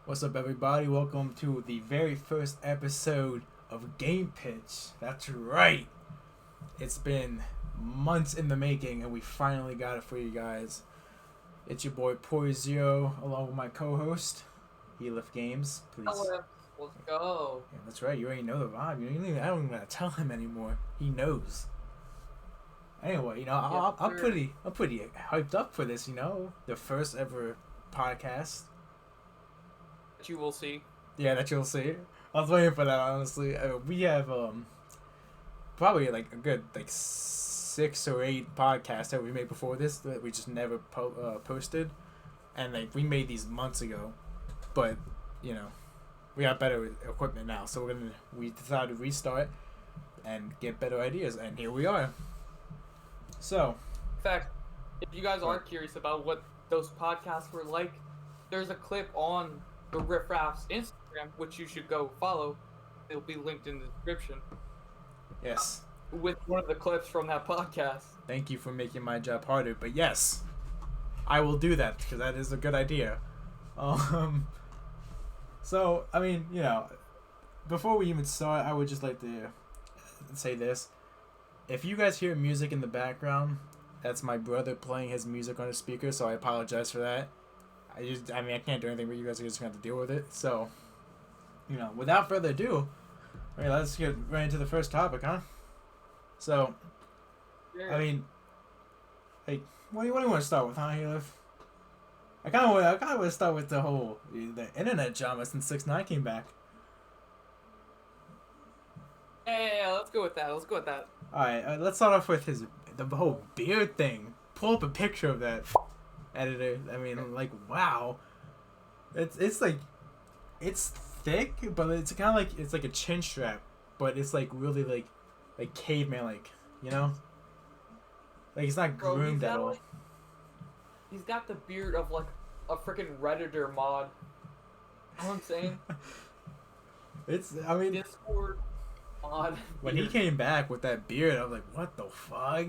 What's up, everybody? Welcome to the very first episode of Game Pitch. That's right. It's been months in the making, and we finally got it for you guys. It's your boy Poizio, along with my co-host, Elif Games. Please. Let's go. Yeah, that's right. You already know the vibe. I don't even gotta tell him anymore. He knows. Anyway, I'm pretty hyped up for this. The first ever podcast. That you will see. Yeah, that you'll see. I was waiting for that, honestly. We have probably like a good 6 or 8 podcasts that we made before this that we just never posted, and we made these months ago, but we got better equipment now, so we decided to restart and get better ideas, and here we are. So, in fact, if you guys are curious about what those podcasts were like, there's a clip on the Riff Raff's Instagram, which you should go follow. It'll be linked in the description. Yes. With one of the clips from that podcast. Thank you for making my job harder, but yes, I will do that because that is a good idea. So, I mean, before we even start, I would just like to say this. If you guys hear music in the background, that's my brother playing his music on his speaker, so I apologize for that. I can't do anything, but you guys are just going to have to deal with it. So, without further ado, let's get right into the first topic, huh? So, Yeah. I mean, what do you want to start with, huh, Elif? I kind of want to start with the internet drama since 6ix9ine came back. Yeah, let's go with that. All right, let's start off with the whole beard thing. Pull up a picture of that, editor. I mean, wow. It's thick, but it's kind of it's like a chin strap, but it's really like caveman, it's not groomed at all. He's got the beard of a freaking Redditor mod. You know what I'm saying? Discord mod. When he came back with that beard, I was like, what the fuck?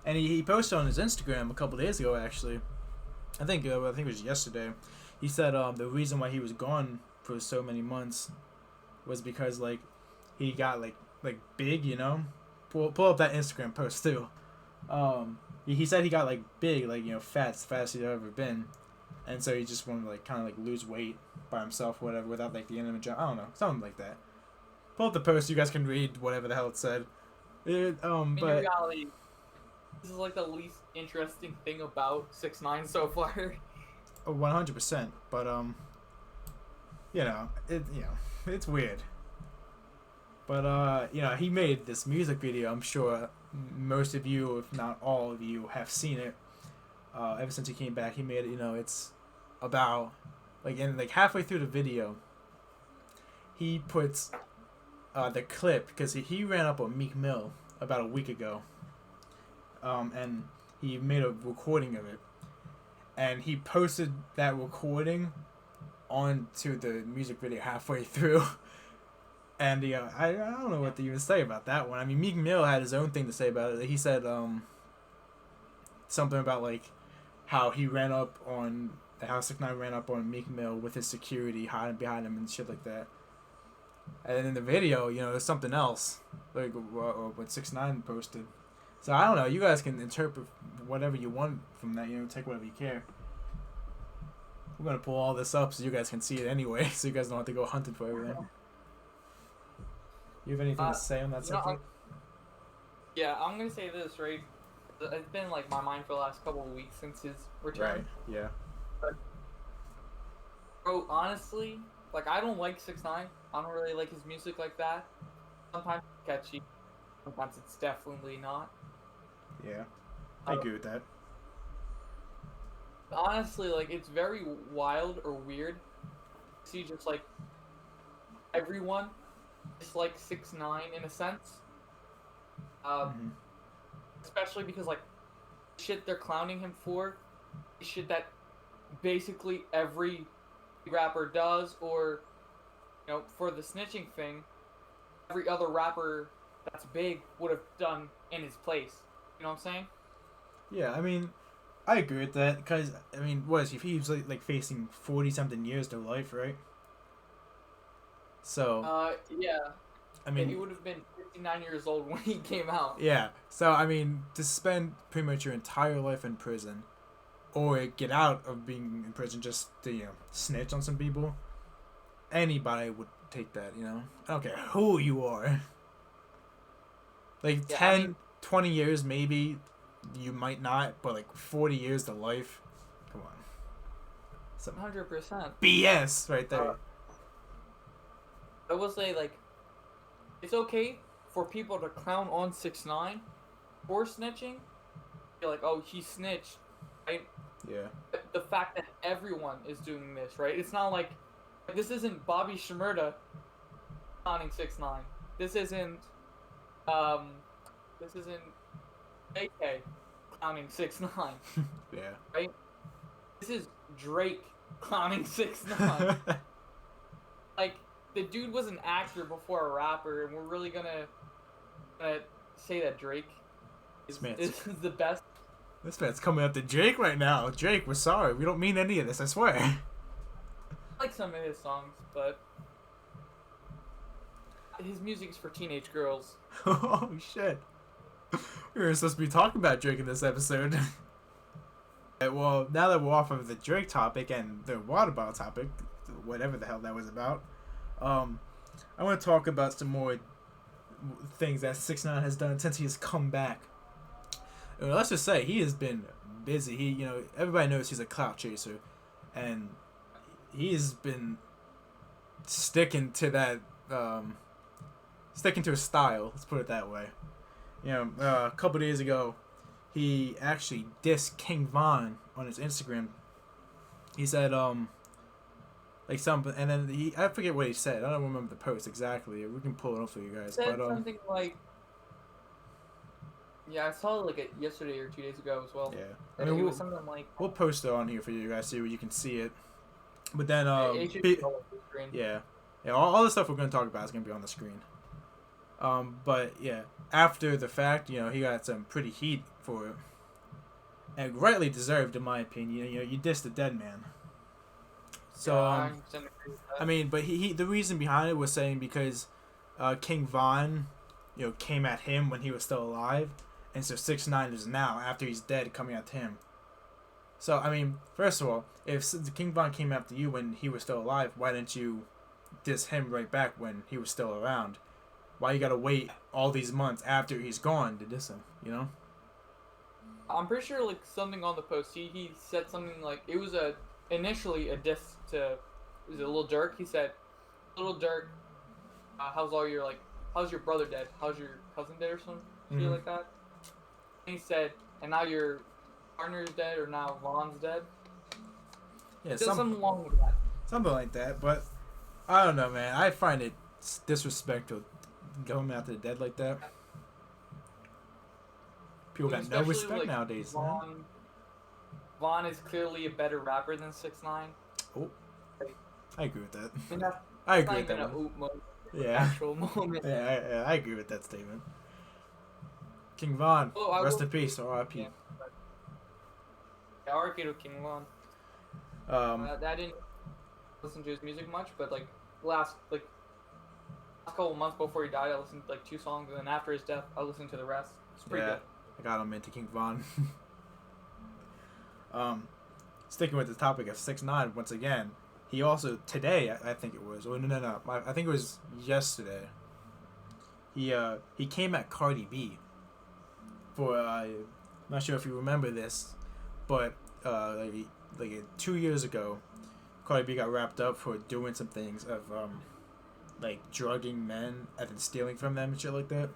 And he posted on his Instagram a couple days ago, actually. I think it was yesterday. He said the reason why he was gone for so many months was because he got big, Pull up that Instagram post too. He said he got big, fat as he'd ever been, and so he just wanted to kind of lose weight by himself, whatever, without the internet job. I don't know, something like that. Pull up the post, you guys can read whatever the hell it said. In reality, this is the least interesting thing about 6ix9ine so far. 100%, but it's weird. But he made this music video. I'm sure most of you, if not all of you, have seen it. Ever since he came back, he made it. It's about halfway through the video, he puts the clip because he ran up on Meek Mill about a week ago. And he made a recording of it, and he posted that recording onto the music video halfway through. And I don't know what to even say about that one. I mean, Meek Mill had his own thing to say about it. He said something about how he ran up on how 6ix9ine ran up on Meek Mill with his security hiding behind him and shit like that. And then in the video, there's something else what 6ix9ine posted. So I don't know. You guys can interpret whatever you want from that. Take whatever you care. We're gonna pull all this up so you guys can see it anyway, so you guys don't have to go hunting for everything. You have anything to say on that subject? Yeah, I'm gonna say this, right? It's been my mind for the last couple of weeks since his return. Right. Yeah. But, bro, honestly, I don't like 6ix9ine. I don't really like his music like that. Sometimes it's catchy. Sometimes it's definitely not. Yeah, I agree with that. Honestly, it's very wild or weird to see just everyone is 6ix9ine in a sense. Especially because shit they're clowning him for, shit that basically every rapper does, or for the snitching thing, every other rapper that's big would have done in his place. You know what I'm saying? Yeah, I mean, I agree with that because I mean, what is he? He was like facing 40 something years to life, right? So Yeah. I Yeah, he mean, would have been 59 years old when he came out. yeah. So I mean, to spend pretty much your entire life in prison, or get out of being in prison just to snitch on some people, anybody would take that. I don't care who you are. Like Yeah, I mean, 10, 20 years maybe, you might not, but like 40 years to life, come on, some 100%. BS right Uh, there. I will say, like, it's okay for people to clown on 6ix9ine for snitching. You're like, oh, he snitched, right? Yeah. But the fact that everyone is doing this, right? It's not like this isn't Bobby Shmurda clowning 6ix9ine. This isn't um, this isn't AK clowning 6ix9ine, Yeah. right? This is Drake clowning 6ix9ine. Like, the dude was an actor before a rapper, and we're really gonna say that Drake is the best. This man's coming up to Drake right now. Drake, we're sorry. We don't mean any of this, I swear. I like some of his songs, but his music is for teenage girls. Oh, shit. We were supposed to be talking about Drake in this episode. Well, now that we're off of the Drake topic and the water bottle topic, whatever the hell that was about, I want to talk about some more things that 6ix9ine has done since he has come back. Let's just say he has been busy. Everybody knows he's a clout chaser, and he's been sticking to that, sticking to his style. Let's put it that way. A couple days ago, he actually dissed King Von on his Instagram. He said, like something, and then I forget what he said. I don't remember the post exactly. We can pull it up for you guys. Said But something like, yeah, I saw it like yesterday or 2 days ago as well. yeah, And it was something like, we'll post it on here for you guys so you can see it. But then, it should be all over the screen. yeah, all the stuff we're gonna talk about is gonna be on the screen. But yeah, after the fact, he got some pretty heat for it, and rightly deserved, in my opinion. You dissed a dead man. So, Yeah, 100% agree with that. I mean, but he the reason behind it was saying because, King Von, came at him when he was still alive, and so 6ix9ine is now after he's dead coming at him. So I mean, first of all, if King Von came after you when he was still alive, why didn't you diss him right back when he was still around? Why you gotta wait all these months after he's gone to diss him? I'm pretty sure like something on the post. He said something like it was initially a diss to, was it Lil Durk? He said, Lil Durk, how's your brother dead? How's your cousin dead or something? Shit like that. And he said, and now your partner's dead, or now Von's dead. Yeah, Something along with that. something like that. But I don't know, man. I find it disrespectful going after the dead like that. People got no Especially, respect like, nowadays, man. Von is clearly a better rapper than 6ix9ine. Oh, I agree with that. I mean, that's I not agree with even that a one. oop moment. Yeah. Actual moment. Yeah, I agree with that statement. King Von, Oh, I rest will- in peace, R.I.P. Yeah, but- yeah, R.I.P. to King Von. I didn't listen to his music much, but last couple months before he died, I listened to 2 songs, and then after his death, I listened to the rest. It's pretty Yeah, good. I got him into King Von. Sticking with the topic of 6ix9ine once again, he also today I think it was, no, I think it was yesterday. He came at Cardi B for I'm not sure if you remember this, but like 2 years ago, Cardi B got wrapped up for doing some things of like drugging men and then stealing from them and shit like that.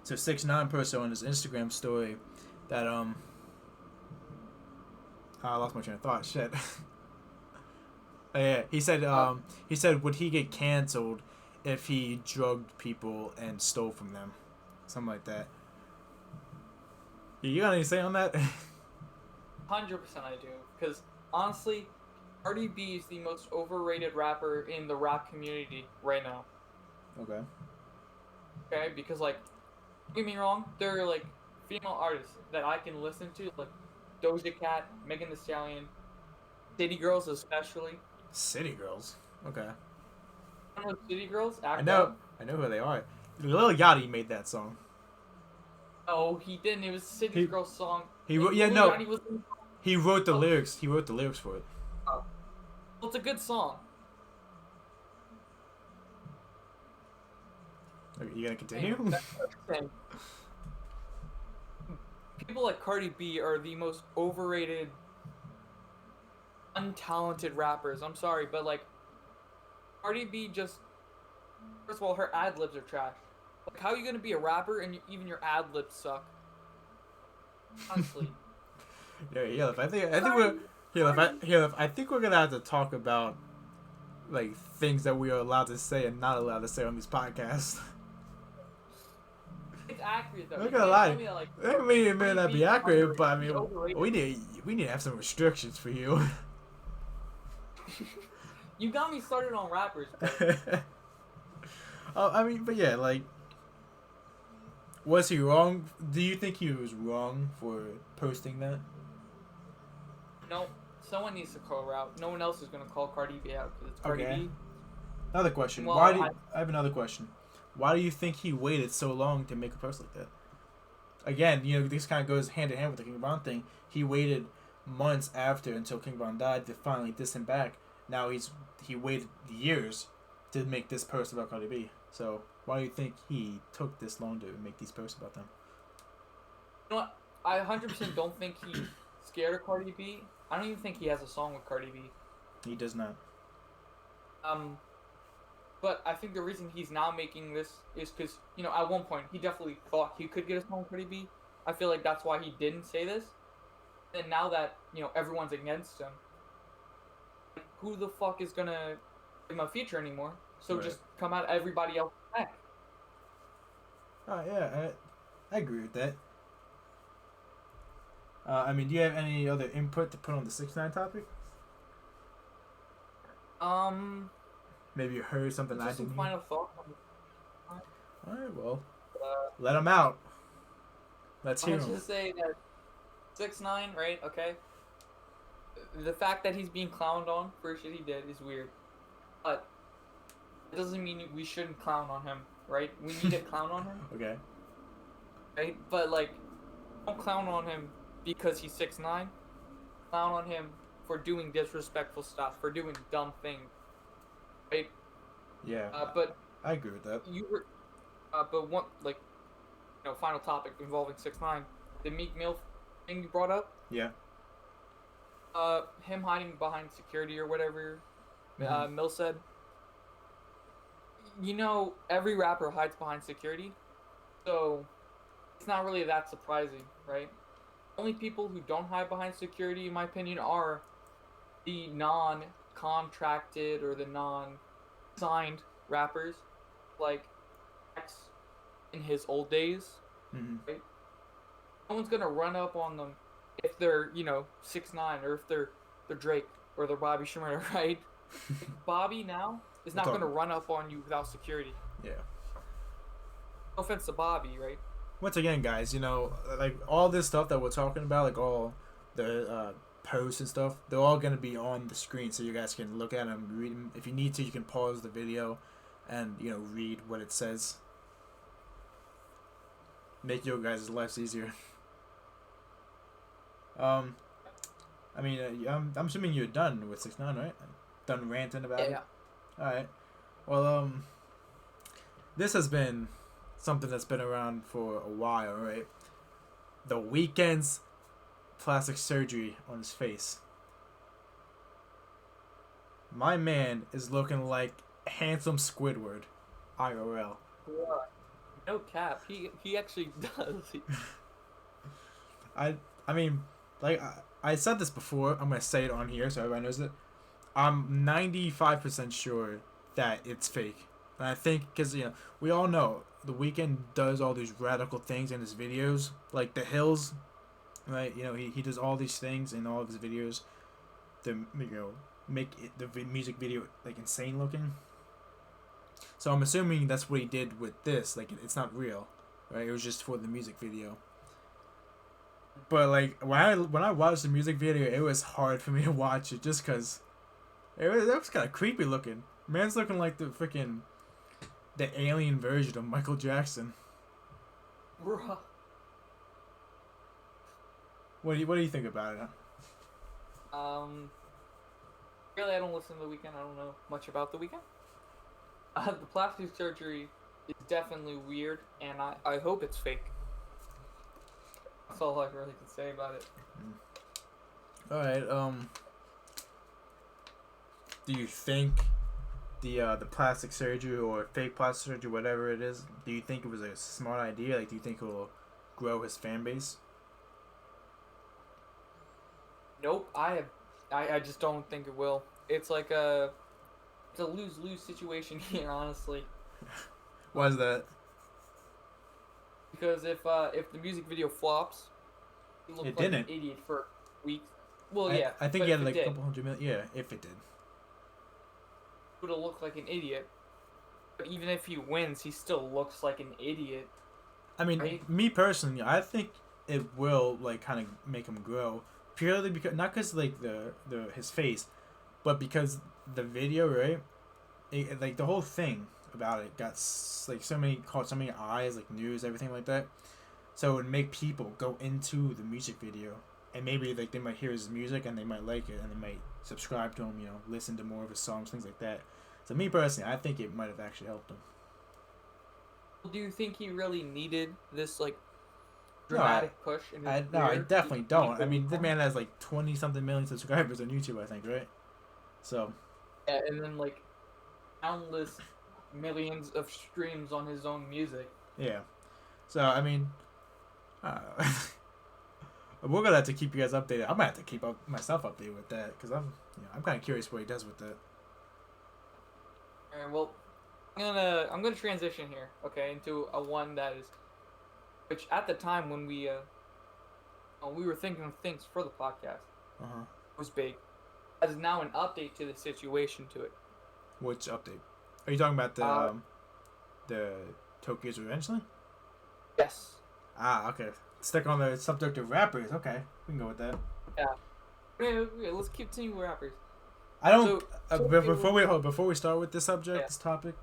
So 6ix9ine posted on his Instagram story that I lost my train of thought. Shit. Oh, yeah, he said would he get canceled if he drugged people and stole from them, something like that. You got anything to say on that? 100% I do, because honestly, Cardi B is the most overrated rapper in the rap community right now. Okay. Okay, because don't get me wrong, there are female artists that I can listen to Doja Cat, Megan Thee Stallion, City Girls especially. City Girls. Okay. I don't know City Girls. I Act know. Up. I know who they are. Lil Yachty made that song. Oh, he didn't. It was City He Girls song. he And wrote. Yeah, Lil no. Yachty was in. He wrote the Oh, lyrics. He wrote the lyrics for it. oh. Well, it's a good song. Okay, you gonna And continue? that's what I'm saying. People like Cardi B are the most overrated, untalented rappers. I'm sorry, but like Cardi B just first of all, her ad libs are trash. Like, how are you gonna be a rapper and even your ad libs suck? Honestly. Yeah. I think we're I think we're gonna have to talk about like things that we are allowed to say and not allowed to say on these podcasts. It's accurate though. I'm You not gonna can't lie. tell me that like I mean, it may Cardi not B be is accurate, but I she's mean, overrated. we need to have some restrictions for you. You got me started on rappers, but I mean, but yeah, like, was he wrong? Do you think he was wrong for posting that? no, someone needs to call her out. No one else is gonna call Cardi B out because it's Cardi Okay. B. Another question. Well, I have another question. Why do you think he waited so long to make a post like that? Again, this kind of goes hand in hand with the King Von thing. He waited months after until King Von died to finally diss him back. Now he waited years to make this post about Cardi B. So why do you think he took this long to make these posts about them? You know what? I 100% don't think he's scared of Cardi B. I don't even think he has a song with Cardi B. He does not. But I think the reason he's now making this is because, at one point, he definitely thought he could get a song with Cardi B. I feel like that's why he didn't say this. And now that, everyone's against him, who the fuck is gonna give him a feature anymore? So Right. just come out everybody else back. Oh yeah, I agree with that. I mean, do you have any other input to put on the 6ix9ine topic? Maybe you heard something I Just some didn't. final thoughts. All right, well, Uh, let him out. Let's hear Let's him. just say that 6ix9ine, right? Okay. The fact that he's being clowned on for shit he did is weird, but it doesn't mean we shouldn't clown on him, right? We need to clown on him, Okay. right? But like, don't clown on him because he's 6ix9ine. Clown on him for doing disrespectful stuff, for doing dumb things, right? Yeah, But I agree with that. you were, but one like, final topic involving 6ix9ine, the Meek Mill thing you brought up. Yeah. Him hiding behind security or whatever, Mhm. Mill said. Every rapper hides behind security, so it's not really that surprising, right? Only people who don't hide behind security, in my opinion, are the non-contracted or the non-signed rappers, like X in his old days. Mhm. No one's gonna run up on them if they're 6ix9ine or if they're Drake or they're Bobby Shmurda, right? Bobby now is not gonna run up on you without security. Yeah. No offense to Bobby, right? Once again, guys, like all this stuff that we're talking about, like all the posts and stuff, they're all gonna be on the screen, so you guys can look at them, read them. If you need to, you can pause the video, and read what it says. Make your guys' lives easier. I mean, I'm assuming you're done with 6ix9ine, right? Done ranting about it. Yeah. All right. Well, this has been something that's been around for a while, right? The Weeknd's plastic surgery on his face. My man is looking like handsome Squidward, IRL. No cap. He actually does. I mean, like I said this before. I'm gonna say it on here so everybody knows it. I'm 95% sure that it's fake, and I think because we all know The Weeknd does all these radical things in his videos, like The Hills, right? He does all these things in all of his videos to make the music video like insane looking. So I'm assuming that's what he did with this. Like it's not real, right? It was just for the music video. But like when I watched the music video, it was hard for me to watch it just because it was kind of creepy looking. Man's looking like the alien version of Michael Jackson. Bruh. What do you think about it? Really, I don't listen to The Weeknd. I don't know much about The Weeknd. The plastic surgery is definitely weird, and I hope it's fake. That's all I really can say about it. All right. Do you think the plastic surgery or fake plastic surgery, whatever it is, do you think it was a smart idea? Like, do you think it will grow his fan base? Nope, I just don't think it will. It's like it's a lose-lose situation here, honestly. Why is that? Because if the music video flops, you look It like didn't. an idiot for weeks. Well, yeah, I think but he if had it like a did, couple hundred million. Yeah, if it did. would have looked like an idiot. But even if he wins, he still looks like an idiot. I mean, Right. me personally, I think it will like kind of make him grow purely because not because like the his face, but because the video, right? Like the whole thing about it got like caught so many eyes, like news, everything like that. So it would make people go into the music video, and maybe like they might hear his music and they might like it and they might subscribe to him, listen to more of his songs, things like that. So me personally, I think it might have actually helped him. Do you think he really needed this like No, dramatic push in his No, I career? definitely don't. I mean, the man has like 20 something million subscribers on YouTube, I think, right? So, Yeah, and then like countless millions of streams on his own music. yeah. So, I mean, we're gonna have to keep you guys updated. I'm gonna have to keep up myself updated with that because I'm kind of curious what he does with that. Alright, well, I'm gonna transition here, okay, into a one that is, which at the time when we were thinking of things for the podcast Uh huh. was big. That is now an update to the situation to it. Which update? Are you talking about Uh, the Tokyo's Revenge thing? Yes. Ah, okay. Stick on the subject of rappers. Okay, we can go with that. Yeah, let's continue with rappers. I don't. So, Before we start with this subject, Yeah. this topic,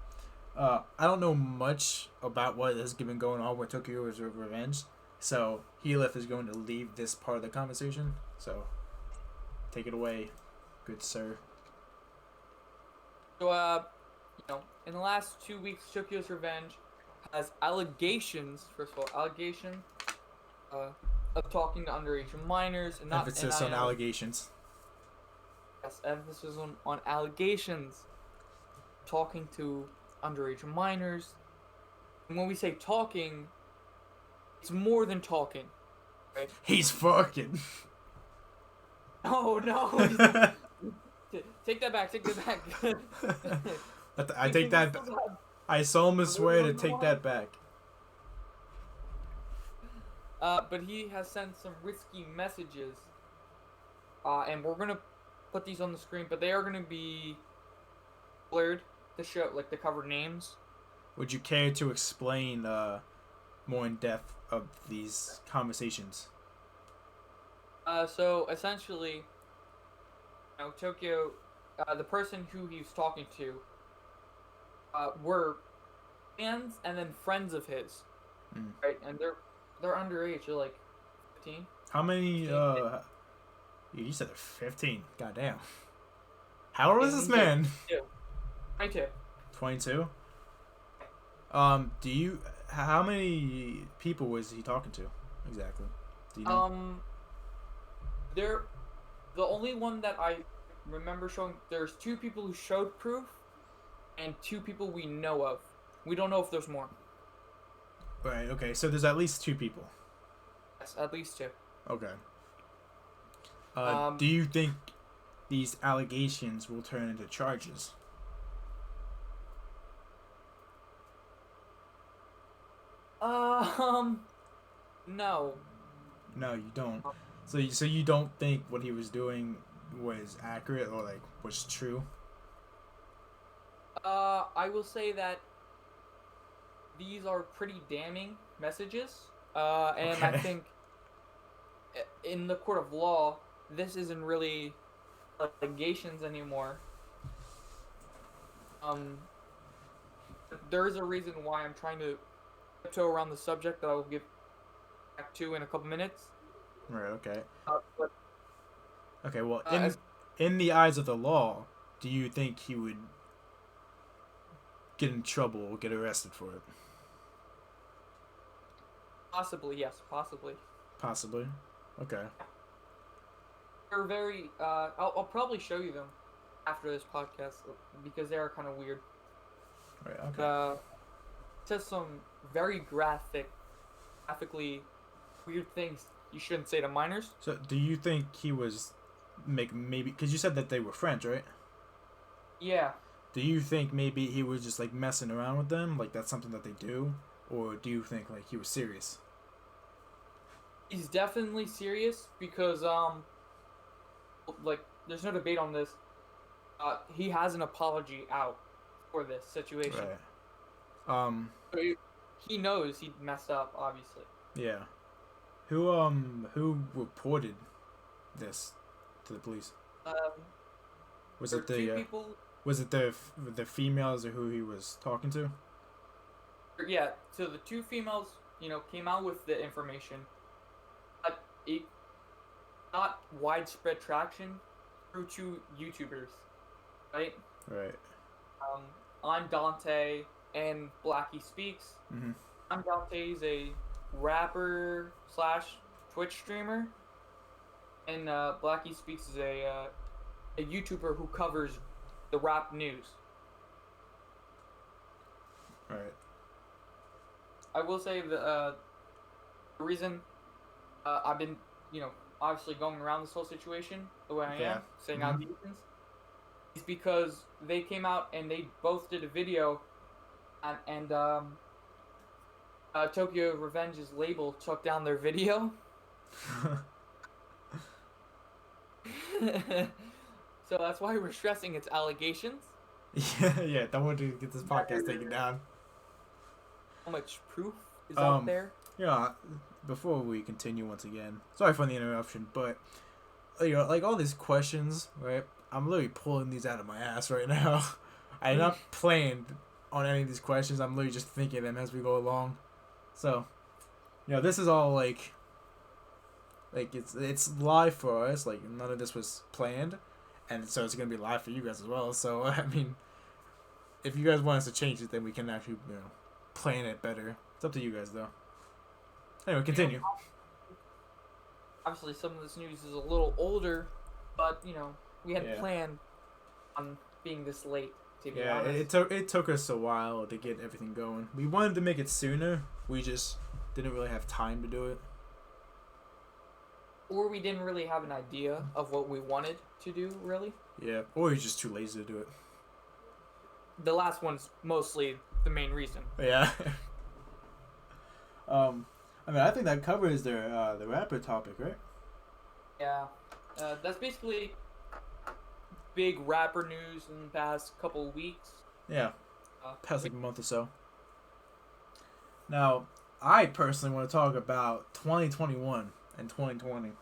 I don't know much about what has been going on with Tokyo's Revenge. So Heath is going to leave this part of the conversation. So take it away, good sir. So, in the last 2 weeks, Tokyo's Revenge has allegations. First of all, allegations of talking to underage minors and not Emphasis on allegations. Yes, emphasis on allegations. Talking to underage minors. And when we say talking, it's more than talking. Right? He's fucking. Oh no! Take that back. Take that back. I take that. I solemnly swear to take that back. But he has sent some risky messages. And we're gonna put these on the screen, but they are gonna be blurred to show like the cover names. Would you care to explain more in depth of these conversations? So essentially, Tokyo, the person who he was talking to, were fans and then friends of his, Mm. right? And they're underage. They're like 15. How many? You said they're 15. Goddamn. How old is this man? 22. 22. Do you? How many people was he talking to exactly? Do you know? They're the only one that I remember showing. There's 2 people who showed proof, and 2 people we know of. We don't know if there's more. Right. Okay. So there's at least 2 people. Yes, at least 2. Okay. Um, Do you think these allegations will turn into charges? No. No, you don't. So you don't think what he was doing was accurate or like was true? I will say that these are pretty damning messages. And I Okay. think in the court of law, this isn't really allegations anymore. Um, there is a reason why I'm trying to tiptoe around the subject that I will get back to in a couple minutes. Right. Okay. But Okay. Well, as in the eyes of the law, do you think he would get in trouble or get arrested for it? possibly, yes, possibly. Possibly. Okay. They're very. I'll probably show you them after this podcast because they are kind of weird. Right. Okay. It says some very graphically weird things you shouldn't say to minors. So, do you think he was maybe because you said that they were friends, right? Yeah, Do you think maybe he was just like messing around with them, like that's something that they do, or do you think like he was serious? he's definitely serious because like there's no debate on this. He has an apology out for this situation. Right. So he knows he messed up, obviously. Yeah. Who reported this to the police? Um, Was there it are two the people. was it the females or who he was talking to? Yeah, so the two females, came out with the information, but it not widespread traction through two YouTubers, right? Right. I'm Dante and Blackie Speaks. Mhm. I'm Dante's a rapper slash Twitch streamer, and Blackie Speaks is a YouTuber who covers the rap news. Right. I will say the reason I've been, obviously going around this whole situation the way I Yeah. am, saying allegations, is because they came out and they both did a video, and Tokyo Revenge's label took down their video. So that's why we're stressing it's allegations. Yeah. Don't want to get this podcast taken down. How much proof is out there? Yeah. Before we continue once again, sorry for the interruption, but like all these questions, right? I'm literally pulling these out of my ass right now. I'm not planned on any of these questions. I'm literally just thinking them as we go along. So, this is all like it's live for us. Like none of this was planned, and so it's gonna be live for you guys as well. So I mean, if you guys want us to change it, then we can actually plan it better. It's up to you guys though. Anyway, continue. Obviously, some of this news is a little older, but we had planned on being this late. To be honest. It took us a while to get everything going. We wanted to make it sooner. We just didn't really have time to do it. Or we didn't really have an idea of what we wanted to do, really. Yeah, or you're just too lazy to do it. The last one's mostly the main reason. Yeah. I mean, I think that covers the rapper topic, right? Yeah. That's basically big rapper news in the past couple of weeks. Yeah. Past like a month or so. Now, I personally want to talk about 2021 and 2020.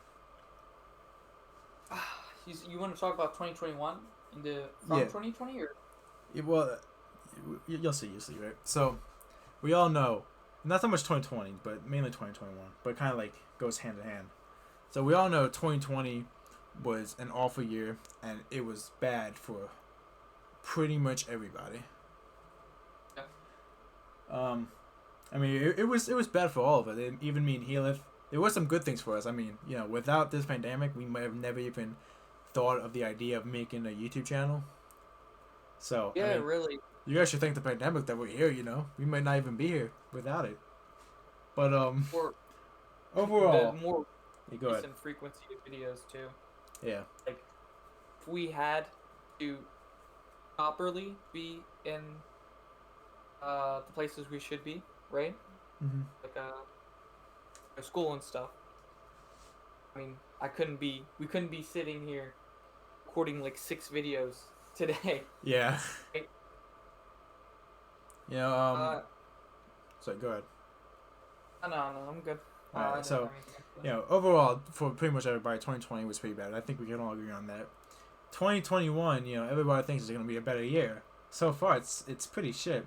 You want to talk about 2021 from 2020 or? Yeah, well, you'll see, right? So, we all know, not so much 2020, but mainly 2021, but kind of like goes hand in hand. So we all know 2020 was an awful year, and it was bad for pretty much everybody. Yeah. I mean, it was bad for all of us. Even me and Heath. There were some good things for us. I mean, without this pandemic, we might have never even thought of the idea of making a YouTube channel. So yeah, I mean, really. You guys should thank the pandemic that we're here. We might not even be here without it. But Or overall, the more go ahead. recent frequency of videos too. Yeah. Like, if we had to properly be in the places we should be, right? Mm-hmm. Like school and stuff. I mean, we couldn't be sitting here recording like 6 videos today. Yeah. Right? So go ahead. No, I'm good. Alright, I so didn't think so. you know, overall for pretty much everybody, 2020 was pretty bad. I think we can all agree on that. 2021, you know, everybody thinks it's gonna be a better year. So far, it's pretty shit.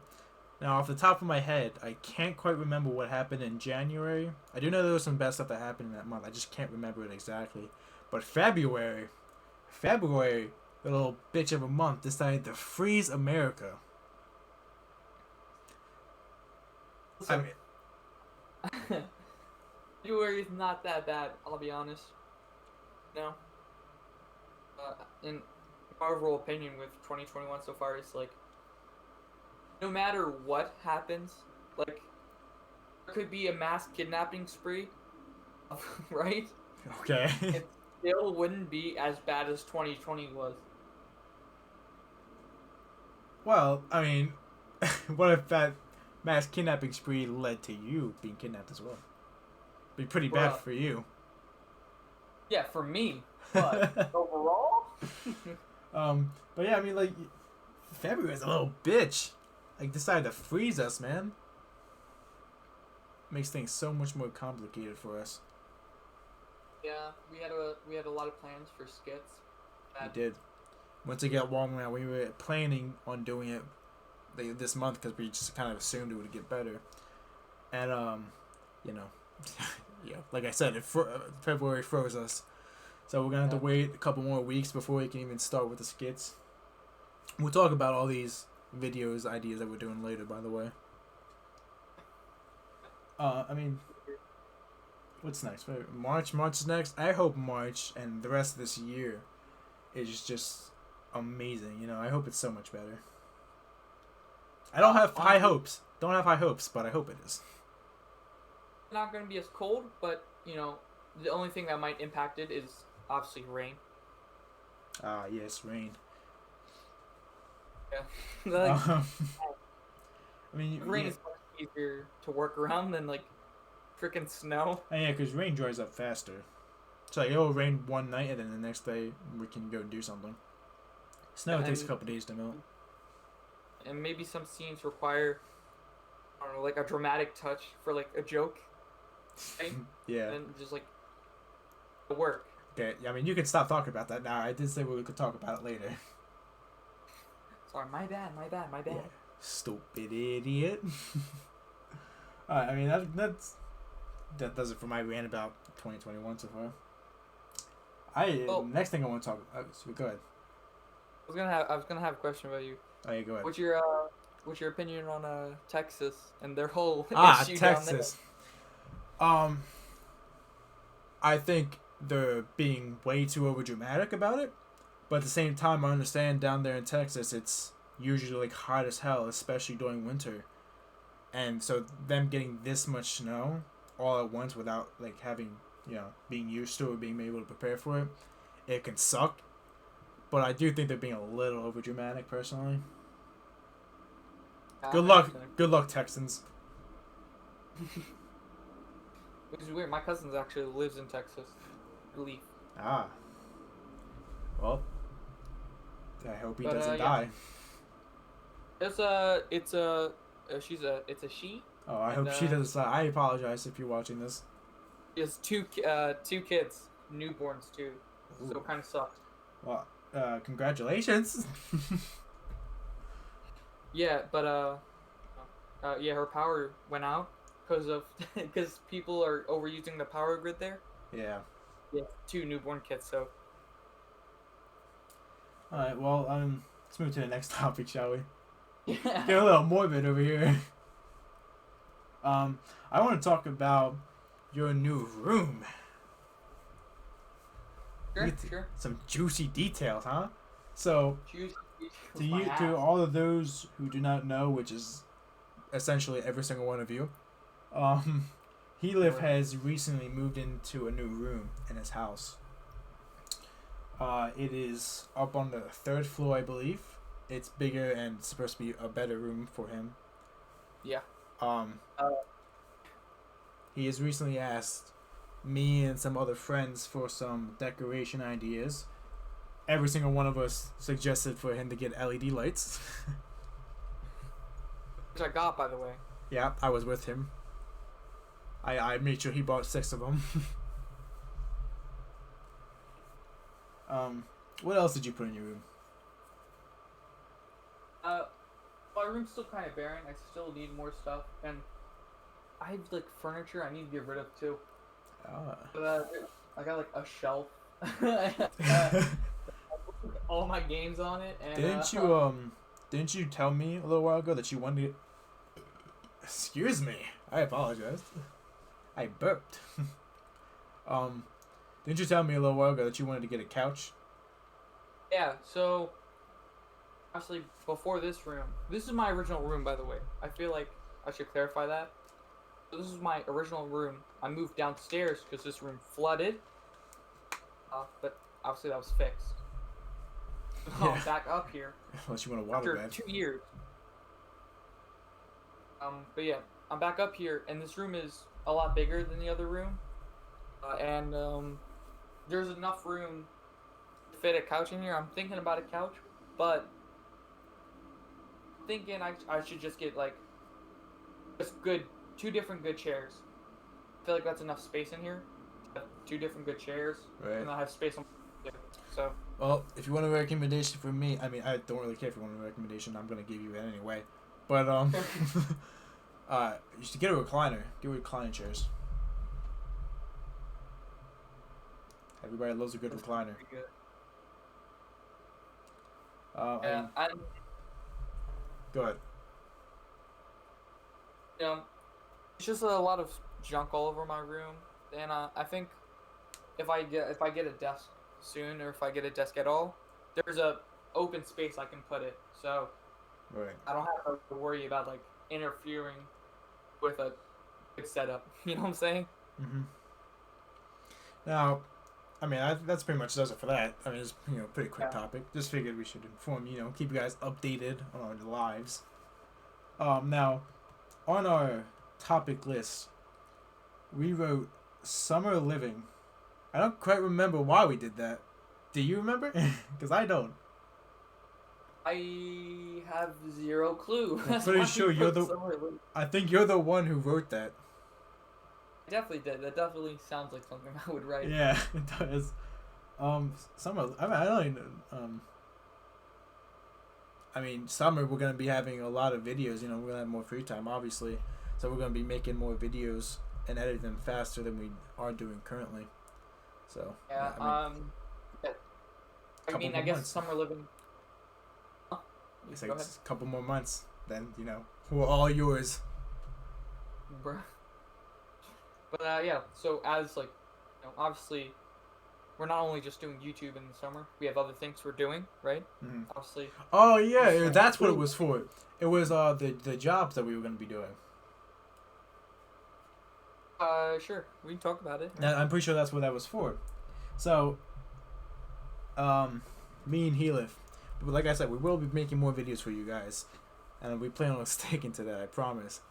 Now, off the top of my head, I can't quite remember what happened in January. I do know there was some bad stuff that happened in that month. I just can't remember it exactly. But February, the little bitch of a month, decided to freeze America. I Listen, mean, February is not that bad. I'll be honest. No. In my overall opinion with 2021 so far is like, no matter what happens, like there could be a mass kidnapping spree, right? okay. It still wouldn't be as bad as 2020 was. Well, I mean, what if that mass kidnapping spree led to you being kidnapped as well? Be pretty bad Bruh. for you. Yeah, for me, but overall, But yeah, I mean, like, February's a little bitch. Like, decided to freeze us, man. Makes things so much more complicated for us. yeah, we had a lot of plans for skits. We did. Once it got warmer out, we were planning on doing it this month because we just kind of assumed it would get better. And, you know, yeah, like I said, February froze us. So we're going to have to wait a couple more weeks before we can even start with the skits. We'll talk about all these videos, ideas that we're doing later, by the way. I mean, what's next? March is next. I hope March and the rest of this year is just amazing. You know, I hope it's so much better. I don't have high hopes. Don't have high hopes, but I hope it is. Not going to be as cold, but you know, the only thing that might impact it is obviously rain. Ah, yes, rain. Yeah. Like, I mean, rain yeah. is much easier to work around than like freaking snow. And yeah, because rain dries up faster. So like, it'll rain one night, and then the next day we can go do something. Snow takes a couple days to melt. And maybe some scenes require, I don't know, like a dramatic touch for like a joke. Right? Yeah. And just like work. Okay. I mean, you can stop talking about that now. I did say we could talk about it later. Sorry, my bad. Yeah. Stupid idiot. Alright, I mean that does it for my rant about 2021 so far. Next thing I want to talk about. So go ahead. I was gonna have a question about you. Oh yeah, go ahead. What's your opinion on Texas and their whole issue Texas. down there? I think they're being way too overdramatic about it, but at the same time, I understand down there in Texas, it's usually like hot as hell, especially during winter, and so them getting this much snow all at once without like having being used to it, being able to prepare for it, it can suck. But I do think they're being a little overdramatic, personally. Good luck, Texans. Which is weird. My cousin actually lives in Texas. I believe. Ah. Well, I hope he But, doesn't yeah. die. It's a she. Oh, I hope she does. I apologize if you're watching this. She has two kids, newborns too. So it kind of sucks. Well, congratulations. Yeah, but yeah, her power went out because people are overusing the power grid there. Yeah. Yeah, two newborn kids. So. All right. Well, let's move to the next topic, shall we? Yeah. Get a little morbid over here. I want to talk about your new room. Sure. Some juicy details, huh? So, Juicy. to all of those who do not know, which is essentially every single one of you, Helif has recently moved into a new room in his house. It is up on the 3rd floor, I believe. It's bigger and supposed to be a better room for him. Yeah. He has recently asked me and some other friends for some decoration ideas. Every single one of us suggested for him to get LED lights. Which I got, by the way. Yeah, I was with him. I made sure he bought 6 of them. What else did you put in your room? My room's still kind of barren. I still need more stuff, and I have like furniture I need to get rid of too. Ah. But, I got like a shelf. All my games on it, and didn't you tell me a little while ago that you wanted? Excuse me. I apologize. I burped. Didn't you tell me a little while ago that you wanted to get a couch? Yeah. So, actually, before this room, this is my original room, by the way. I feel like I should clarify that. So this is my original room. I moved downstairs because this room flooded. But obviously that was fixed. Yeah. I'm back up here. Unless you want a water After bed. 2 years. But yeah, I'm back up here, and this room is a lot bigger than the other room. And there's enough room to fit a couch in here. I'm thinking about a couch, but I'm thinking I should just get like just 2 different good chairs. I feel like that's enough space in here. 2 different good chairs, Right. and I have space on. So. Well, if you want a recommendation from me, I mean, I don't really care if you want a recommendation. I'm gonna give you it anyway. But you should get a recliner. Get reclining chairs. Everybody loves a good recliner. Good. And go ahead. It's just a lot of junk all over my room, and I think if I get a desk soon, or if I get a desk at all, there's a open space I can put it, so Right. I don't have to worry about like interfering with a good setup. You know what I'm saying? Mm-hmm. Now, I mean, that's pretty much does it for that. I mean, it's pretty quick topic. Just figured we should inform keep you guys updated on our lives. Now, on our topic list, we wrote summer living. I don't quite remember why we did that. Do you remember? Because I don't. I have zero clue. I'm pretty sure you're I think you're the one who wrote that. I definitely did. That definitely sounds like something I would write. Yeah, it does. Summer. I don't even. I mean, summer we're gonna be having a lot of videos. We're gonna have more free time, obviously. So we're gonna be making more videos and editing them faster than we are doing currently. So. Yeah. I guess summer living. It's like a couple more months, then we're all yours. Bruh. But yeah, so as obviously, we're not only just doing YouTube in the summer. We have other things we're doing, right? Mm-hmm. Obviously. Oh yeah, that's what it was for. It was the jobs that we were gonna be doing. Sure, we can talk about it. Now, I'm pretty sure that's what that was for. So, me and Helif, but like I said, we will be making more videos for you guys, and we plan on sticking to that, I promise.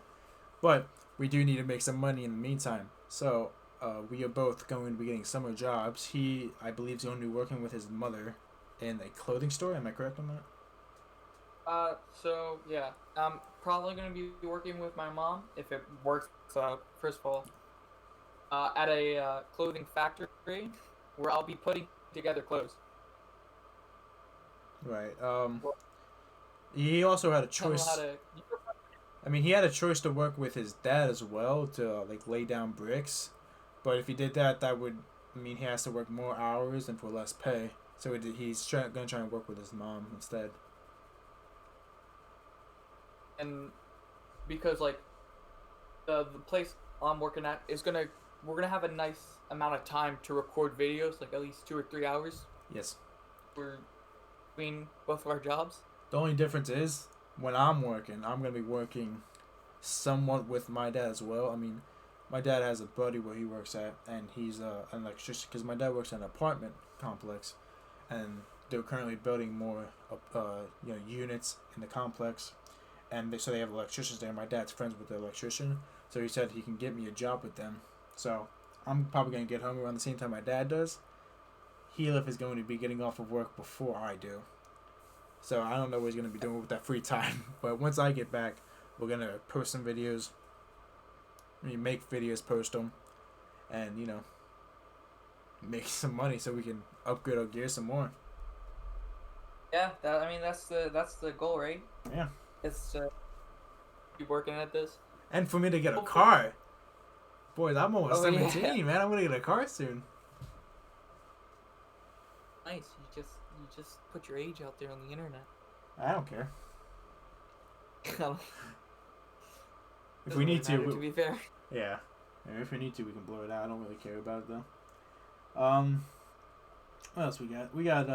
But we do need to make some money in the meantime. So, we are both going to be getting summer jobs. He, I believe, is going to be working with his mother in a clothing store. Am I correct on that? So yeah, I'm probably gonna be working with my mom if it works out. First of all, at a clothing factory where I'll be putting together clothes. Right. He also had a choice. I mean, he had a choice to work with his dad as well to lay down bricks, but if he did that, that would mean he has to work more hours and for less pay. So he's gonna try and work with his mom instead. And because the place I'm working at is we're gonna have a nice amount of time to record videos, at least 2 or 3 hours. Yes. Between both of our jobs. The only difference is when I'm working, I'm gonna be working somewhat with my dad as well. I mean, my dad has a buddy where he works at, and he's an electrician because my dad works in an apartment complex, and they're currently building more units in the complex. And so they have electricians there. My dad's friends with the electrician, so he said he can get me a job with them. So I'm probably going to get home around the same time my dad does. Helif is going to be getting off of work before I do. So I don't know what he's going to be doing with that free time. But once I get back, we're going to post some videos. make videos, post them, and make some money so we can upgrade our gear some more. Yeah, that's the goal, right? Yeah. It's keep working at this. And for me to get a Hopefully. car. Boys, I'm almost Oh, 17, yeah. man. I'm gonna get a car soon. Nice. You just put your age out there on the internet. I don't care. Doesn't If we need really matter, to, to be fair. yeah. If we need to, we can blow it out. I don't really care about it though. What else we got? We got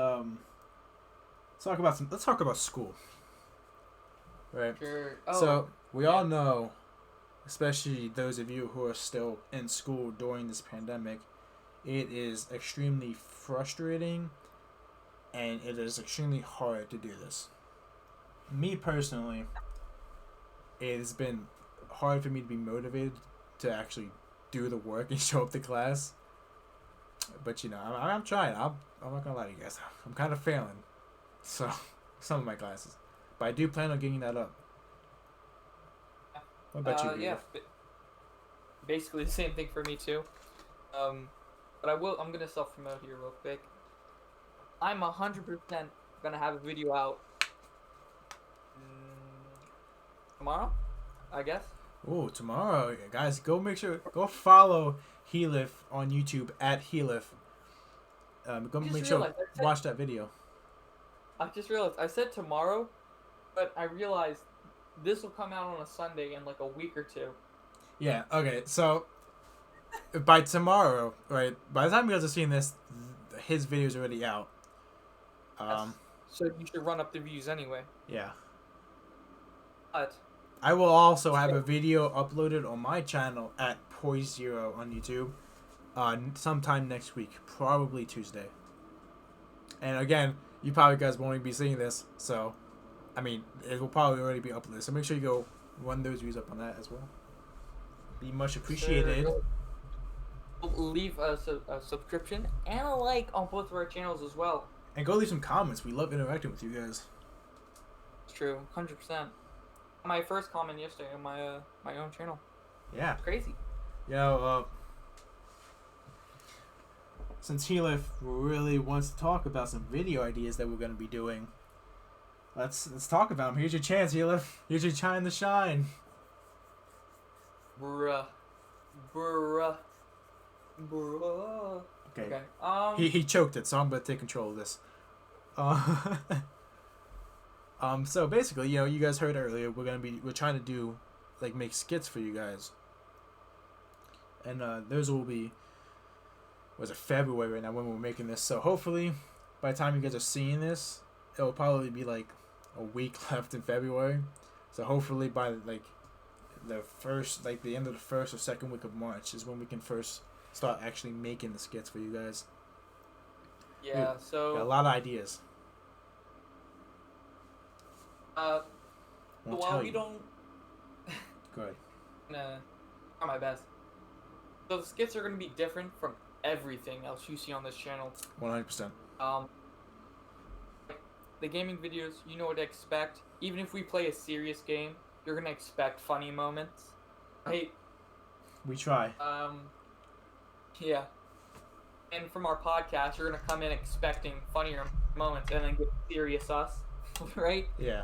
let's talk about school. Right. Sure. Oh. So we all know, especially those of you who are still in school during this pandemic, it is extremely frustrating and it is extremely hard to do this. Me personally, it has been hard for me to be motivated to actually do the work and show up to class. But I'm trying. I'm not gonna lie to you guys. I'm kind of failing. So some of my classes, but I do plan on getting that up. What about you? Yeah. Basically the same thing for me too. But I'm gonna self promote here real quick. I'm 100% gonna have a video out tomorrow, I guess. Oh, tomorrow, guys, go follow Helif on YouTube at Helif. Go make sure watch that video. I just realized I said tomorrow, but I realized this will come out on a Sunday in like a week or two. Yeah. Okay. So by tomorrow, right? By the time you guys are seeing this, his video's already out. Yes. So you should run up the views anyway. Yeah. But I will also have a video uploaded on my channel at Poise0 on YouTube, sometime next week, probably Tuesday. And again, you probably guys won't even be seeing this, so I mean, it will probably already be uploaded. So make sure you go run those views up on that as well. Be much appreciated. Sure. Leave a subscription and a like on both of our channels as well. And go leave some comments. We love interacting with you guys. It's true, 100%. My first comment yesterday on my own channel. Yeah. Crazy. Since Helif really wants to talk about some video ideas that we're going to be doing, let's talk about them. Here's your chance, Helif. Here's your time to shine. Bruh. Okay. Okay. He choked it, so I'm gonna take control of this. So basically, you guys heard earlier, we're trying to do, like, make skits for you guys, and those will be, was it February right now when we're making this? So hopefully, by the time you guys are seeing this, it'll probably be like a week left in February. So hopefully by like the end of the first or second week of March is when we can first start actually making the skits for you guys. Yeah, so... Got a lot of ideas. While we don't... Go ahead. Try my best. So the skits are going to be different from everything else you see on this channel. 100%. The gaming videos, you know what to expect. Even if we play a serious game, you're going to expect funny moments. Hey... We try. Yeah. And from our podcast, you're going to come in expecting funnier moments and then get serious us, right? Yeah.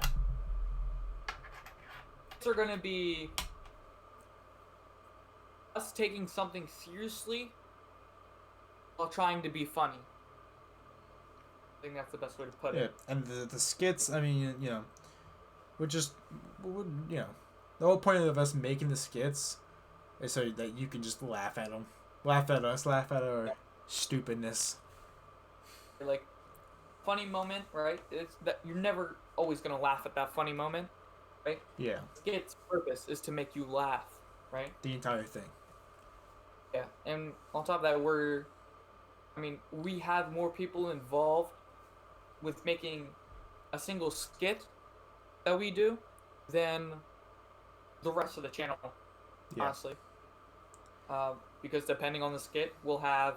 These are going to be us taking something seriously while trying to be funny. I think that's the best way to put it. Yeah, and the skits, I mean, we're just, the whole point of us making the skits is so that you can just laugh at them. Laugh at us, laugh at our stupidness. Like, funny moment, right? It's that you're never always gonna laugh at that funny moment, right? Yeah. Its purpose is to make you laugh, right? The entire thing. Yeah, and on top of that, we have more people involved with making a single skit that we do than the rest of the channel, honestly. Because depending on the skit, we'll have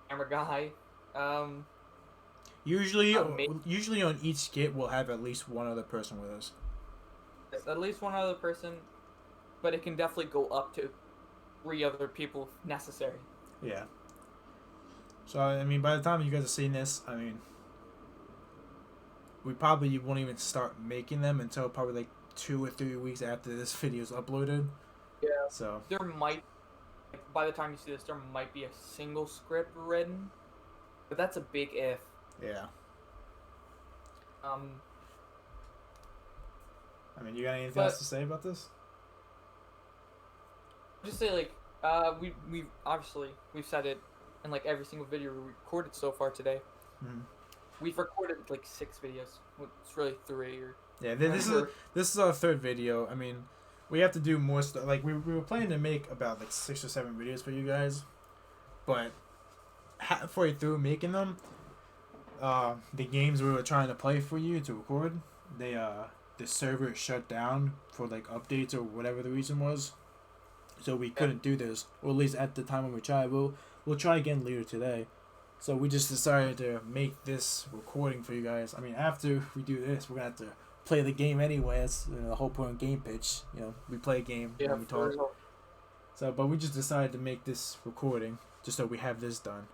camera guy. Usually on each skit, we'll have at least one other person with us. At least one other person, but it can definitely go up to 3 other people if necessary. Yeah. So I mean, by the time you guys are seeing this, I mean, we probably won't even start making them until probably like 2 or 3 weeks after this video is uploaded. Yeah. So There might, like, by the time you see this, there might be a single script written, but that's a big if. yeah. Um, I mean, you got anything But- else to say about this? just say like, we've obviously we've said it in like every single video we recorded so far today. Mhm. We've recorded like 6 videos. Well, it's really 3 or. Yeah, this is our 3rd video. I mean, we have to do more stuff. Like we were planning to make about like 6 or 7 videos for you guys, but halfway through making them, the games we were trying to play for you to record, the server shut down for like updates or whatever the reason was, so we couldn't do this. Or at least at the time when we tried. We'll try again later today. So we just decided to make this recording for you guys. I mean, after we do this, we're gonna have to play the game anyway. That's the whole point of Game Pitch. We play a game Yeah, and we for talk. real. So, but we just decided to make this recording just so we have this done.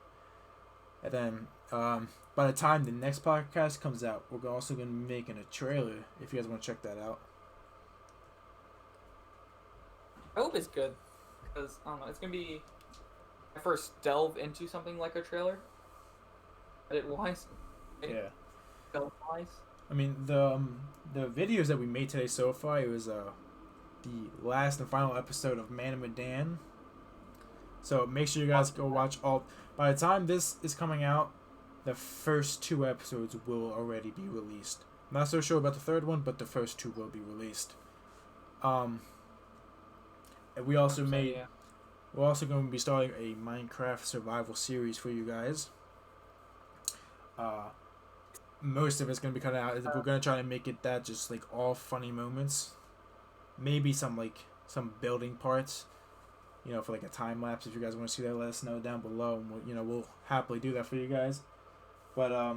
And then, by the time the next podcast comes out, we're also gonna be making a trailer. If you guys want to check that out. I hope it's good, because I don't know. It's gonna be my first delve into something like a trailer. Edit wise, Yeah. film wise. I mean, the videos that we made today so far, it was the last and final episode of Man and Medan. So make sure you guys go watch all. By the time this is coming out, the first 2 episodes will already be released. I'm not so sure about the 3rd one, but the first 2 will be released. And we also made. Yeah. We're also going to be starting a Minecraft survival series for you guys. Most of it's going to be cut out. We're going to try to make it that just like all funny moments. Maybe some building parts, for like a time lapse. If you guys want to see that, let us know down below. And we'll happily do that for you guys. But I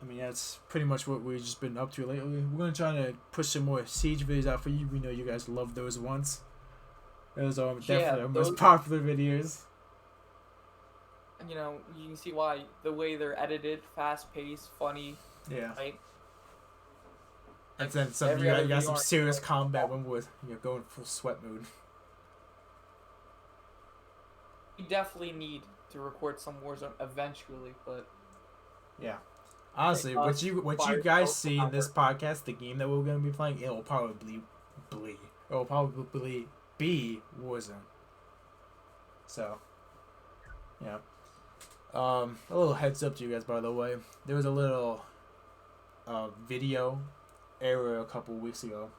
mean, that's pretty much what we've just been up to lately. We're going to try to push some more Siege videos out for you. We know you guys love those ones. Those are definitely our most popular videos. You can see why. The way they're edited, fast paced, funny, Yeah. right? And then some Every you other got some VR serious combat when we're going full sweat mode. We definitely need to record some Warzone eventually, but Yeah. Honestly, what you guys see in this podcast, the game that we're gonna be playing, it'll probably be Warzone. So, yeah. A little heads up to you guys, by the way. There was a little video error a couple weeks ago,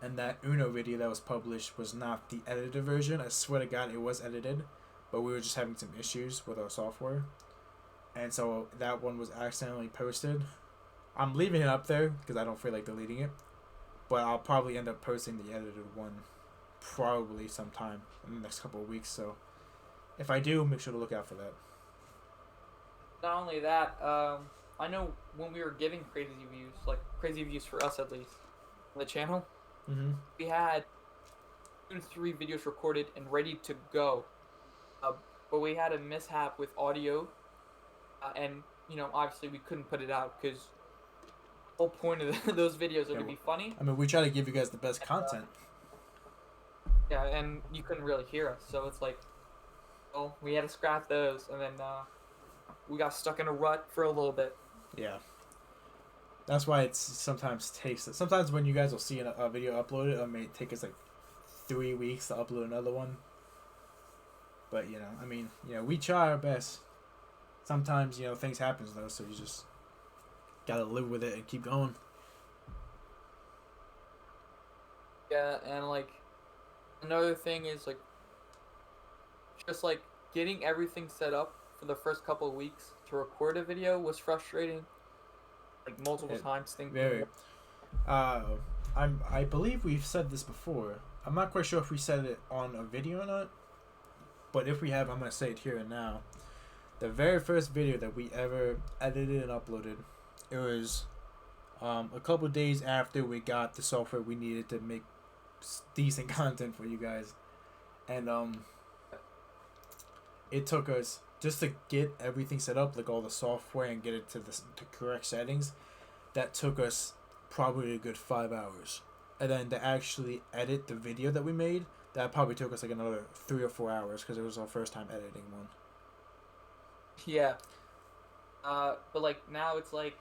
and that Uno video that was published was not the edited version. I swear to God, it was edited, but we were just having some issues with our software, and so that one was accidentally posted. I'm leaving it up there because I don't feel like deleting it, but I'll probably end up posting the edited one probably sometime in the next couple of weeks. So if I do, make sure to look out for that. not only that, I know when we were getting crazy views for us at least, on the channel, Mm-hmm. we had 2 to 3 videos recorded and ready to go. But we had a mishap with audio, and obviously we couldn't put it out because the whole point of those videos are to be funny. I mean, we try to give you guys the best content. Yeah, and you couldn't really hear us, so it's like, well, we had to scrap those, and then we got stuck in a rut for a little bit. Yeah. That's why it sometimes takes. Sometimes when you guys will see a video uploaded, it may take us like 3 weeks to upload another one. But I mean, we try our best. Sometimes things happen though, so you just gotta live with it and keep going. Yeah, and like another thing is just getting everything set up for the first couple of weeks to record a video was frustrating. Multiple times. Very. I believe we've said this before. I'm not quite sure if we said it on a video or not, but if we have, I'm gonna say it here and now. The very first video that we ever edited and uploaded, it was a couple days after we got the software we needed to make decent content for you guys, and it took us just to get everything set up, like all the software, and get it to the correct settings. That took us probably a good 5 hours, and then to actually edit the video that we made, that probably took us like another 3 or 4 hours because it was our first time editing one. Yeah. But like now it's like,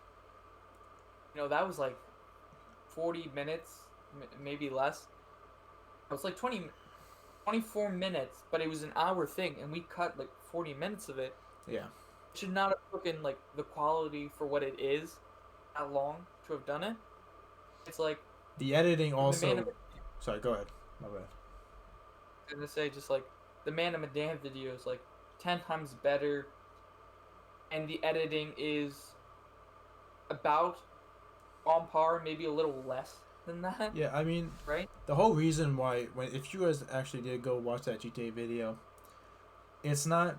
that was like 40 minutes, maybe less. It was like 24 minutes, but it was an hour thing, and we cut like 40 minutes of it. Yeah. It should not have taken like the quality for what it is that long to have done it. It's like the editing also. the Sorry, go ahead. My bad. I was gonna say just like the Man of Medan video is like 10 times better, and the editing is about on par, maybe a little less than that. Yeah, I mean, right? The whole reason why, if you guys actually did go watch that GTA video, it's not,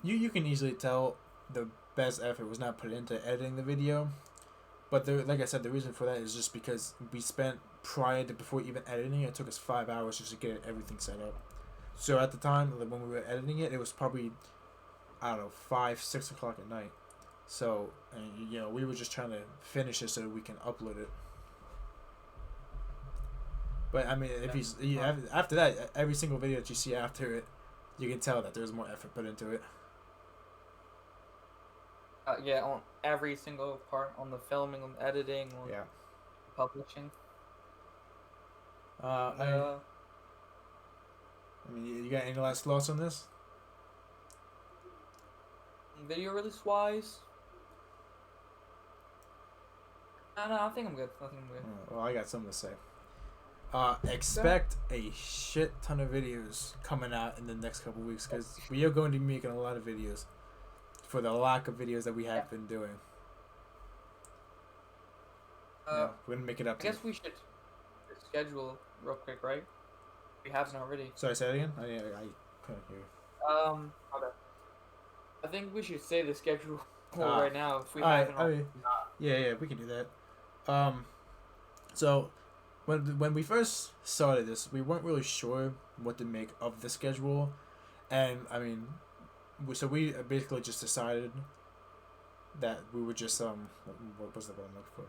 you can easily tell the best effort was not put into editing the video, but like I said, the reason for that is just because we spent before even editing it took us 5 hours just to get everything set up. So at the time, like when we were editing it, it was probably, I don't know, 5, 6 o'clock at night. So, and, we were just trying to finish it so we can upload it. But I mean, after that, every single video that you see after it, you can tell that there's more effort put into it. Yeah, on every single part, on the filming, on the editing, on publishing. I mean, you got any last thoughts on this? Video release wise, no, I think I'm good. Well, I got something to say. Expect a shit ton of videos coming out in the next couple weeks because we are going to be making a lot of videos for the lack of videos that we have been doing. We're gonna make it up. I guess we should schedule real quick, right? We haven't already. Sorry, say that again. I couldn't hear. Okay. I think we should say the schedule right now if we haven't already. Yeah, we can do that. So. When we first started this, we weren't really sure what to make of the schedule, and I mean, we basically just decided that we would just what was the word I'm looking for?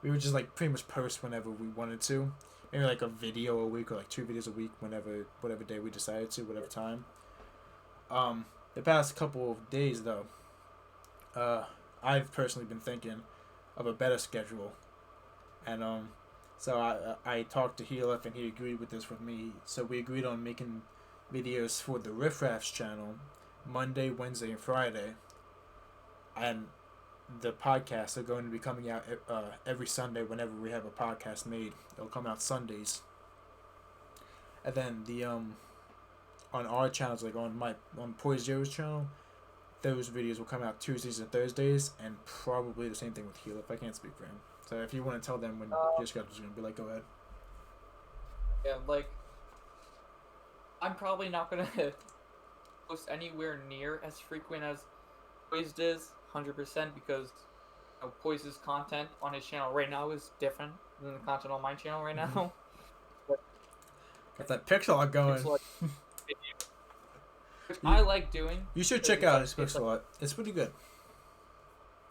We would just like pretty much post whenever we wanted to, maybe like a video a week or like 2 videos a week whatever day we decided to, whatever time. The past couple of days though, I've personally been thinking of a better schedule, and so I talked to Healif and he agreed with this with me. So we agreed on making videos for the Riff Raffs channel Monday, Wednesday, and Friday. And the podcasts are going to be coming out every Sunday whenever we have a podcast made. It'll come out Sundays. And then the on our channels, like on Poise Joe's channel, those videos will come out Tuesdays and Thursdays, and probably the same thing with Healif. I can't speak for him. So if you want to tell them when your schedule's going to be, like, go ahead. Yeah, like, I'm probably not going to post anywhere near as frequent as Poise does, 100%, because Poise's content on his channel right now is different than the content on my channel right now. Got that pixel art going. Which I like doing. You should check out his pixel art. It's pretty good.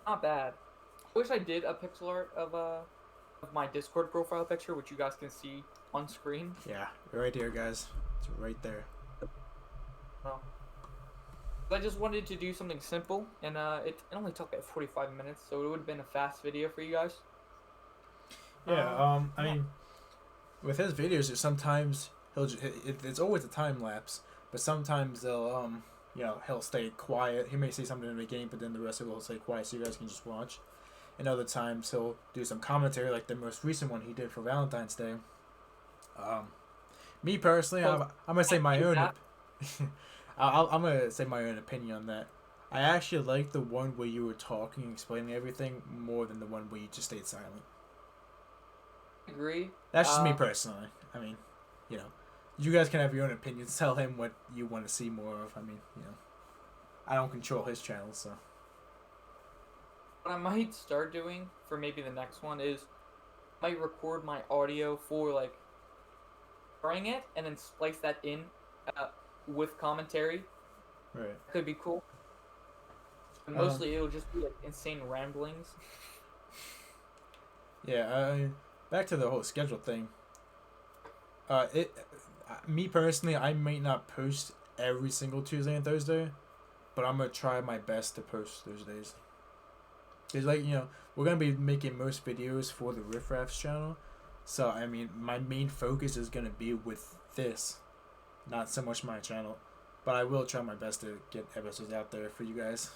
Not bad. I wish I did a pixel art of my Discord profile picture, which you guys can see on screen. Yeah, right here, guys. It's right there. Well, I just wanted to do something simple, and it only took like 45 minutes, so it would have been a fast video for you guys. Yeah, I mean, with his videos, sometimes it's always a time lapse, but sometimes they'll he'll stay quiet. He may say something in the beginning, but then the rest of it will stay quiet, so you guys can just watch. And other times he'll do some commentary, like the most recent one he did for Valentine's Day. Me personally, I'm gonna say my own. I'm gonna say my own opinion on that. I actually like the one where you were talking, explaining everything, more than the one where you just stayed silent. Agree. That's just me personally. I mean, you guys can have your own opinions. Tell him what you want to see more of. I mean, I don't control his channel, so. What I might start doing for maybe the next one is I might record my audio for like destroying it and then splice that in with commentary. Right. Could be cool. But mostly it'll just be like insane ramblings. Yeah. Back to the whole schedule thing. Me personally, I might not post every single Tuesday and Thursday, but I'm gonna try my best to post those days. Cause we're gonna be making most videos for the Riff Raffs channel, so I mean my main focus is gonna be with this, not so much my channel, but I will try my best to get episodes out there for you guys.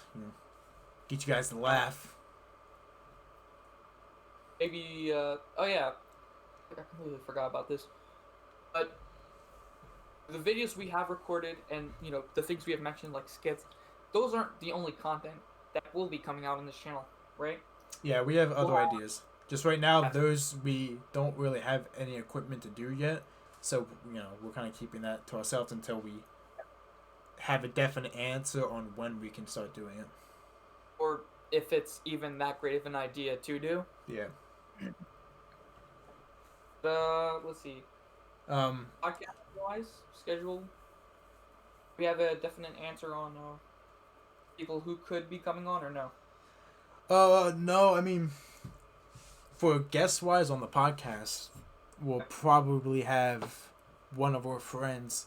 Get you guys to laugh. Maybe oh yeah, I completely forgot about this. But the videos we have recorded and the things we have mentioned like skits, those aren't the only content that will be coming out on this channel, right? Yeah, we have other ideas. Just right now, those we don't really have any equipment to do yet, so we're kind of keeping that to ourselves until we have a definite answer on when we can start doing it. Or if it's even that great of an idea to do. Yeah. Let's see. Podcast-wise, schedule. We have a definite answer on people who could be coming on or no? No. I mean, for guest-wise on the podcast, we'll probably have one of our friends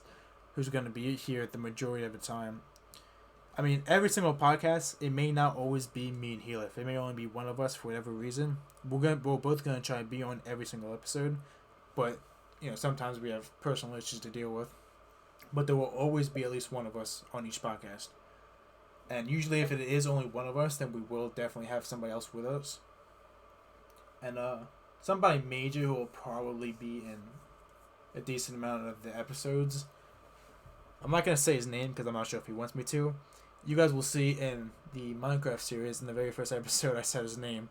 who's going to be here the majority of the time. I mean, every single podcast, it may not always be me and Helif. It may only be one of us for whatever reason. We're both gonna try and be on every single episode, but sometimes we have personal issues to deal with. But there will always be at least one of us on each podcast. And usually, if it is only one of us, then we will definitely have somebody else with us. And somebody major who will probably be in a decent amount of the episodes. I'm not gonna say his name because I'm not sure if he wants me to. You guys will see in the Minecraft series in the very first episode I said his name.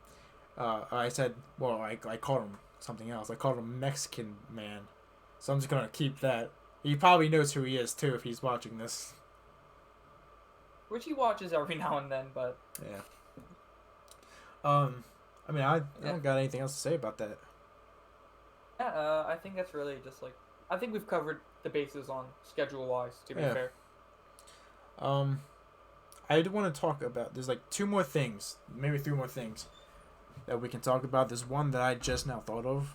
I called him something else. I called him Mexican Man. So I'm just gonna keep that. He probably knows who he is too if he's watching this. Which he watches every now and then, but yeah. I mean I don't got anything else to say about that. Yeah, I think that's really just like I think we've covered the bases on schedule wise, to be fair. I do want to talk about there's like 2 more things, maybe 3 more things that we can talk about. There's one that I just now thought of.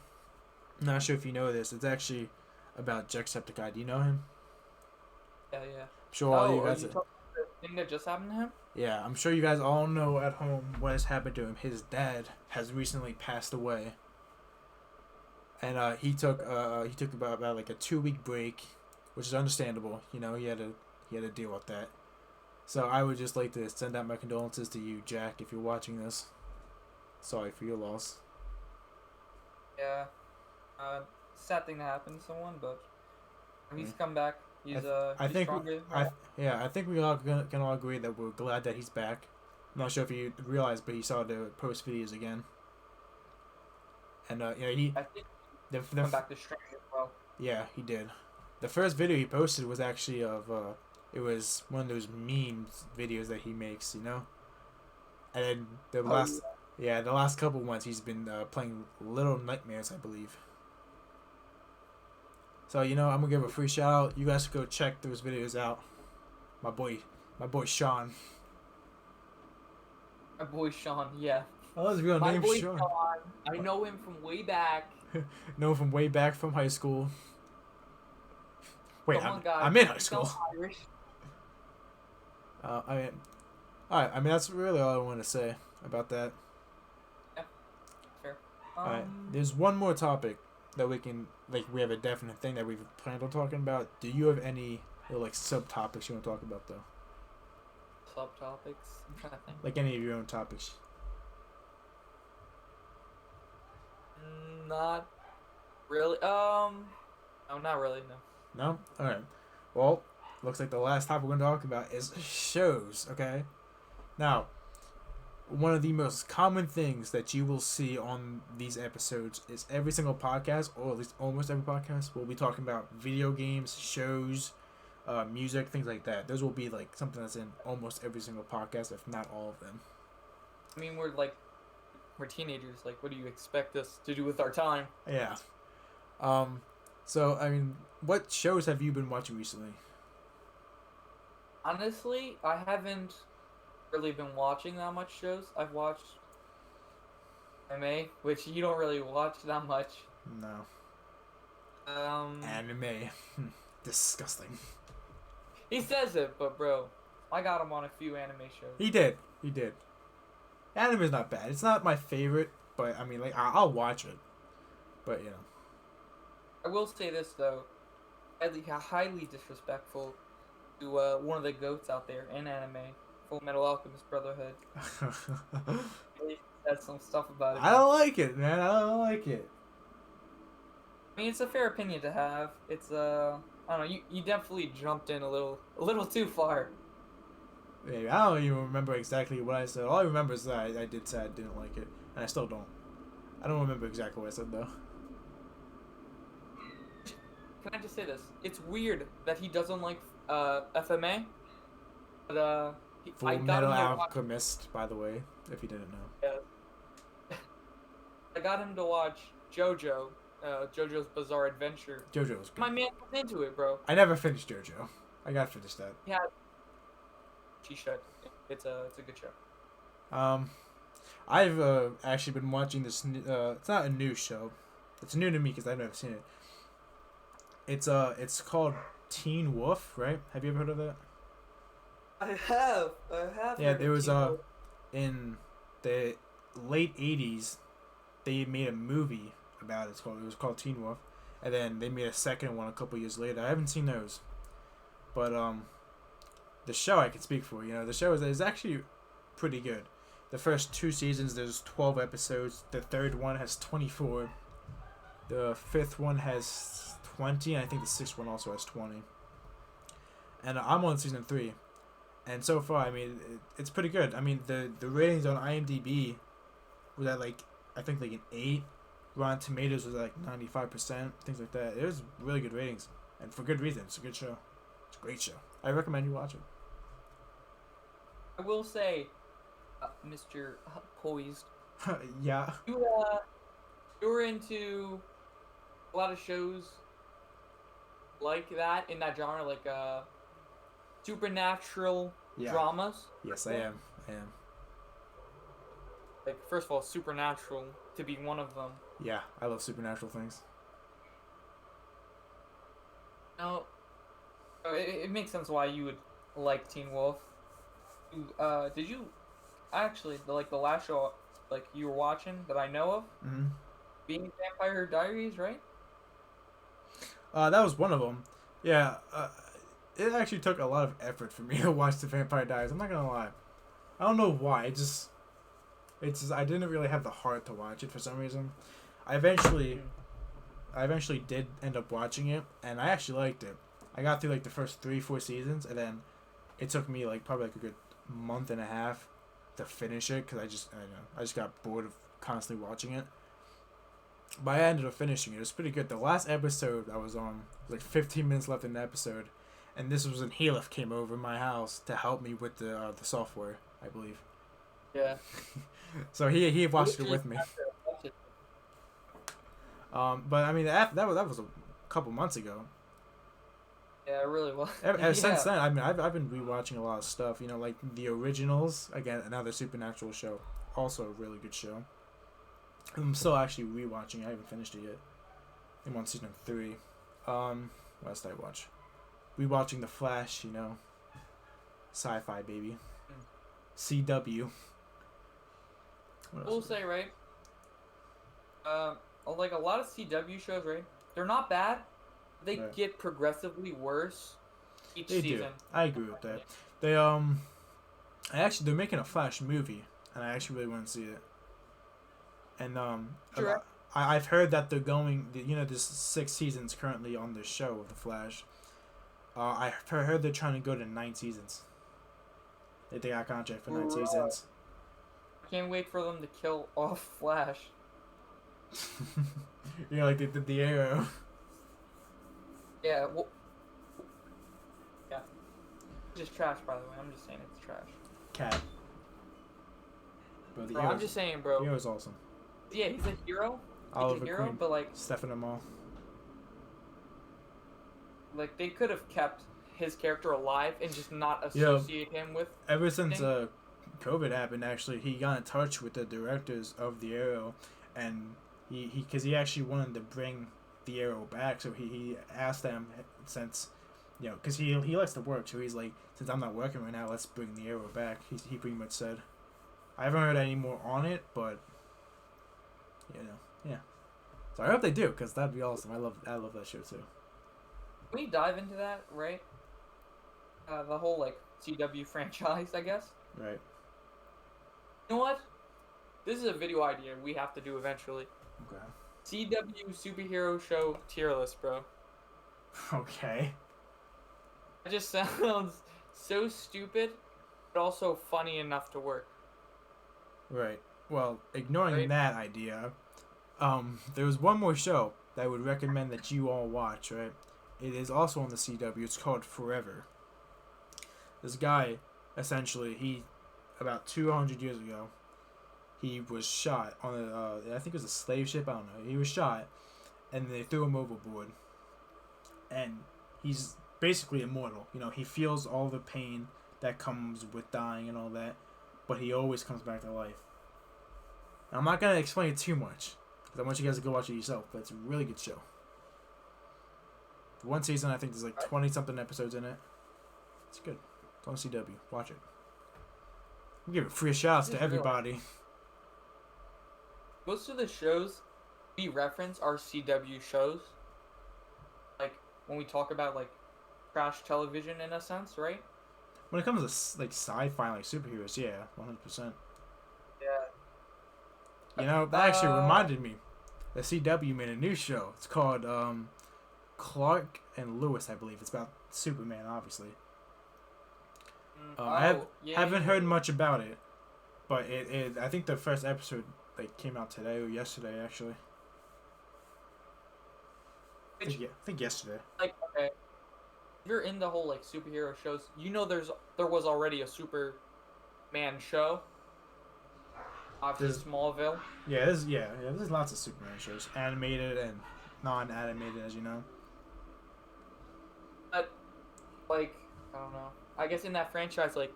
I'm not sure if you know this. It's actually about Jacksepticeye. Do you know him? Yeah. I'm sure all you guys. Are you talking about the thing that just happened to him? Yeah, I'm sure you guys all know at home what has happened to him. His dad has recently passed away, and he took about like a 2-week break, which is understandable. He had to deal with that. So I would just like to send out my condolences to you, Jack, if you're watching this. Sorry for your loss. Yeah. Sad thing to happen to someone, but he's come back. He's I think stronger. I think we all can all agree that we're glad that he's back. I'm not sure if you realized, but he started to post videos again. And he. I think come back to strength as well. Yeah, he did. The first video he posted was actually of it was one of those memes videos that he makes, And then the last couple ones he's been playing Little Nightmares, I believe. So I'm gonna give a free shout out. You guys go check those videos out. My boy Sean. My boy Sean, yeah. Oh, his real name Sean. I know him from way back. Know him from way back from high school. Wait, I'm in high school. Irish. Alright. That's really all I want to say about that. Yeah, fair. Alright, there's one more topic that we can, we have a definite thing that we've planned on talking about. Do you have any, subtopics you want to talk about, though? Subtopics? I'm trying to think. Like any of your own topics. Not really. No, not really, no. No? Alright. Well, looks like the last topic we're going to talk about is shows, okay? Now, one of the most common things that you will see on these episodes is every single podcast, or at least almost every podcast, we'll be talking about video games, shows, music, things like that. Those will be something that's in almost every single podcast, if not all of them. I mean, we're teenagers. What do you expect us to do with our time? Yeah. So I mean, what shows have you been watching recently? Honestly, I haven't really been watching that much shows. I've watched anime, which you don't really watch that much. No. Um, Anime. Disgusting. he says it, but bro, I got him on a few anime shows. He did. He did. Anime's not bad. It's not my favorite, but I mean, like, I'll watch it. But, you know. I will say this though, highly disrespectful to one of the goats out there in anime, Full Metal Alchemist Brotherhood. He said some stuff about it. I don't like it, man. I don't like it. I mean, it's a fair opinion to have. It's I don't know. You definitely jumped in a little too far. Maybe. I don't even remember exactly what I said. All I remember is that I did say I didn't like it, and I still don't. I don't remember exactly what I said though. Can I just say this? It's weird that he doesn't like FMA, but Full Metal Alchemist, by the way, if you didn't know. Yeah. I got him to watch JoJo, JoJo's Bizarre Adventure. JoJo was good. My man was into it, bro. I never finished JoJo. I gotta finish that. Yeah, she should. It's a good show. I've actually been watching this. It's not a new show. It's new to me because I've never seen it. It's called Teen Wolf, right? Have you ever heard of that? I have. Yeah, there was in the late '80s, they made a movie about it. It was called Teen Wolf, and then they made a second one a couple years later. I haven't seen those, but the show I can speak for. You know, the show is actually pretty good. The first 2 seasons, there's 12 episodes. The third one has 24. The fifth one has 20, and I think the sixth one also has 20. And I'm on season 3. And so far, I mean, it's pretty good. I mean, the ratings on IMDb was at, like, I think, like, an 8. Rotten Tomatoes was at, like, 95%, things like that. It was really good ratings. And for good reason. It's a good show. It's a great show. I recommend you watch it. I will say, Mr. Poised, Yeah. you were into a lot of shows like that, in that genre, like supernatural dramas. Yes, I am. Like, first of all, Supernatural to be one of them. Yeah, I love supernatural things. Now, it makes sense why you would like Teen Wolf. Did you actually the last show like you were watching that I know of? Mm-hmm. Being Vampire Diaries, right? That was one of them. Yeah, it actually took a lot of effort for me to watch the Vampire Diaries. I'm not gonna lie. I don't know why. It's just I didn't really have the heart to watch it for some reason. I eventually did end up watching it, and I actually liked it. I got through like the first 3-4 seasons, and then it took me like probably like a good month and a half to finish it because I just got bored of constantly watching it. But I ended up finishing it. It was pretty good. The last episode I was on was like 15 minutes left in the episode, and this was when Halef came over my house to help me with the software, I believe. Yeah. So he watched it with me. But I mean that was a couple months ago. Yeah, it really was. Since then, I mean, I've been rewatching a lot of stuff. You know, like The Originals, again, another supernatural show, also a really good show. I'm still actually rewatching. I haven't finished it yet. I'm on season 3. What else did I watch? Rewatching The Flash. You know, sci-fi baby. CW. I will say, right? Like a lot of CW shows, right? They're not bad. They get progressively worse each season. Do. I agree with that. They they're making a Flash movie, and I actually really want to see it. And sure. I've heard that they're going. You know, there's 6 seasons currently on the show of the Flash. I heard they're trying to go to 9 seasons. They got a contract for 9 seasons. I can't wait for them to kill off Flash. You know, like they did the Arrow. Yeah, well, yeah. Just trash, by the way. I'm just saying it's trash. Cat. Bro, I'm just saying, bro. The Arrow's awesome. Yeah, he's a hero. He's a hero, but like Stephen Amell. Like they could have kept his character alive and just not Yeah. associate him with. Ever since thing. COVID happened, actually, he got in touch with the directors of the Arrow, and because he actually wanted to bring the Arrow back, so he asked them since, because he likes to work, so he's like, since I'm not working right now, let's bring the Arrow back. He pretty much said. I haven't heard any more on it, but yeah. So I hope they do, because that'd be awesome. I love that show too. Can we dive into that, right? The whole like CW franchise, I guess. Right. You know what? This is a video idea we have to do eventually. Okay. CW superhero show tier list, bro. Okay. It just sounds so stupid, but also funny enough to work. Right. Well, ignoring Right. that idea, there was one more show that I would recommend that you all watch, right? It is also on the CW. It's called Forever. This guy, essentially, about 200 years ago, he was shot on I think it was a slave ship, I don't know. He was shot, and they threw him overboard. And he's basically immortal. He feels all the pain that comes with dying and all that, but he always comes back to life. And I'm not going to explain it too much, because I want you guys to go watch it yourself, but it's a really good show. One season, I think there's like 20-something episodes in it. It's good. It's on CW. Watch it. We give it free shout-outs to everybody. Most of the shows we reference are CW shows. Like when we talk about like trash television in a sense, right? When it comes to like sci-fi, like superheroes, yeah, 100%. Yeah. That actually reminded me. The CW made a new show. It's called Clark and Lewis, I believe. It's about Superman, obviously. Haven't heard much about it, but I think the first episode came out today or yesterday, actually. I think yesterday. Like, okay, if you're in the whole like superhero shows, there was already a Superman show. Obviously, Smallville. Yeah, there's lots of Superman shows, animated and non-animated, as you know. But like, I don't know. I guess in that franchise, like,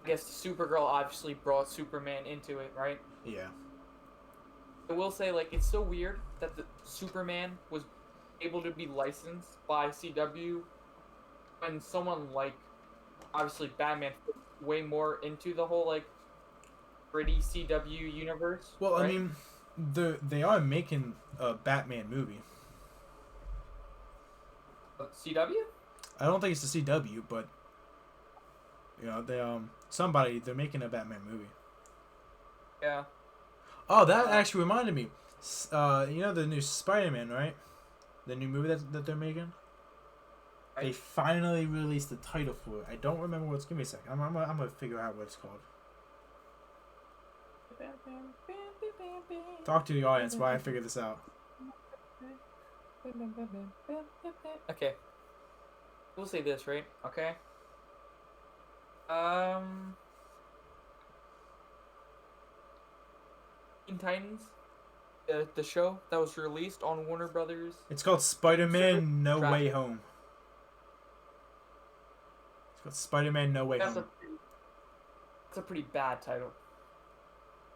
I guess Supergirl obviously brought Superman into it, right? Yeah. I will say, like, it's so weird that the Superman was able to be licensed by CW when someone like, obviously Batman, fit way more into the whole like gritty CW universe. Well, right? I mean, they are making a Batman movie. CW? I don't think it's the CW, but they're making a Batman movie. Yeah. Oh, that actually reminded me. The new Spider-Man, right? The new movie that they're making. Right. They finally released the title for it. I don't remember what it's. Give me a second. I'm gonna figure out what it's called. Talk to the audience while I figure this out. Okay. We'll say this, right? Okay. Teen Titans, the show that was released on Warner Brothers. It's called Spider-Man No Traffic. Way Home. It's called Spider-Man No Way Home. That's a pretty bad title.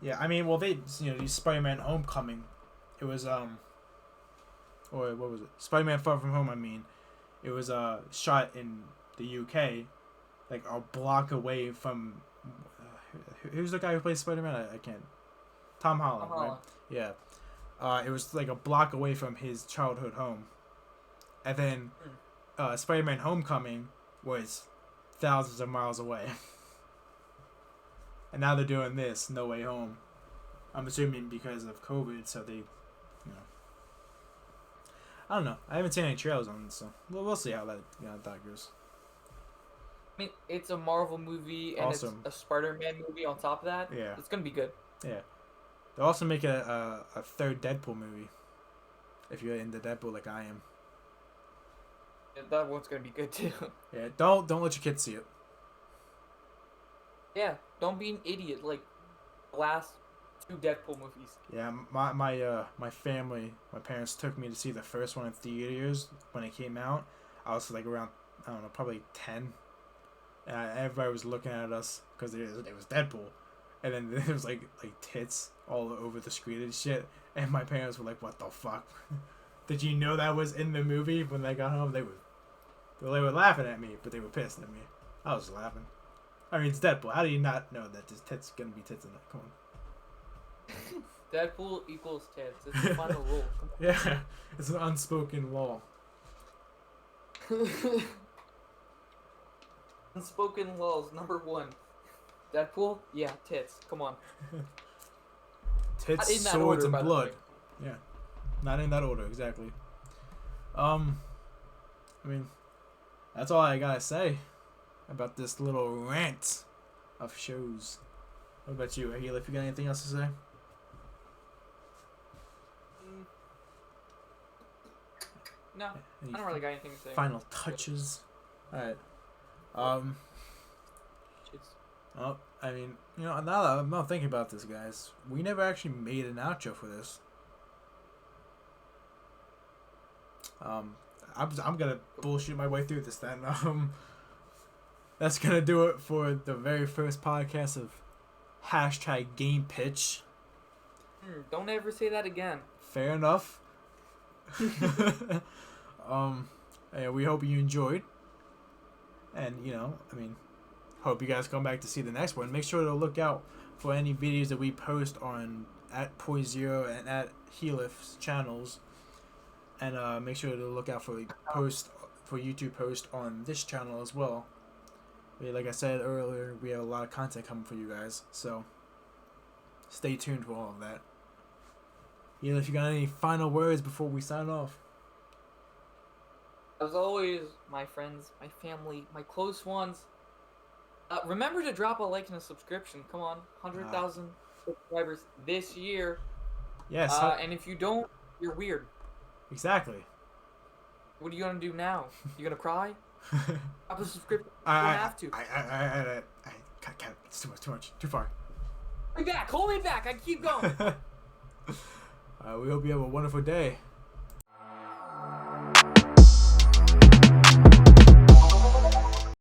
Yeah, I mean, well, they use Spider-Man Homecoming. It was or what was it? Spider-Man Far From Home. I mean, it was shot in the UK, like a block away from. Who's the guy who plays Spider-Man? I can't. Tom Holland, right? Yeah. It was like a block away from his childhood home, and then Spider-Man Homecoming was thousands of miles away. And now they're doing this No Way Home. I'm assuming because of COVID, so they, I don't know. I haven't seen any trailers on it, so we'll see how that goes. I mean, it's a Marvel movie and Awesome. It's a Spider-Man movie on top of that. Yeah. It's gonna be good. Yeah. They're also making a third Deadpool movie. If you're into Deadpool like I am. Yeah, that one's gonna be good too. Yeah. Don't let your kids see it. Yeah. Don't be an idiot like the last 2 Deadpool movies. Yeah, my family, my parents took me to see the first one in theaters when it came out. I was like around, I don't know, probably 10. And everybody was looking at us because it was Deadpool, and then there was like tits all over the screen and shit. And my parents were like, "What the fuck? Did you know that was in the movie?" When they got home, they were laughing at me, but they were pissed at me. I was laughing. I mean, it's Deadpool. How do you not know that there's tits gonna be tits in it? Come on. Deadpool equals tits. It's the final rule. Yeah, it's an unspoken law. Unspoken laws number 1. Deadpool, yeah, tits. Come on. Tits, In that swords, order, by and the blood. way. Yeah, not in that order exactly. I mean, that's all I gotta say about this little rant of shows. What about you, Ahila? If you got anything else to say? No, Any I don't really got anything to say. final touches? All right. It's- Well, I mean, now that I'm not thinking about this, guys, we never actually made an outro for this. I'm gonna bullshit my way through this then. That's gonna do it for the very first podcast of hashtag Game Pitch. Don't ever say that again. Fair enough. Yeah, we hope you enjoyed, and hope you guys come back to see the next one. Make sure to look out for any videos that we post on at Poizero and at Helif's channels, and make sure to look out for YouTube post on this channel as well. Like I said earlier, we have a lot of content coming for you guys, so stay tuned for all of that. If you got any final words before we sign off. As always, my friends, my family, my close ones, remember to drop a like and a subscription. Come on, 100,000 subscribers this year. Yes. And if you don't, you're weird. Exactly. What are you gonna do now? You gonna cry? Drop a subscription. You don't have to. I can't. It's too much. Too far. Hold me back. I keep going. We hope you have a wonderful day.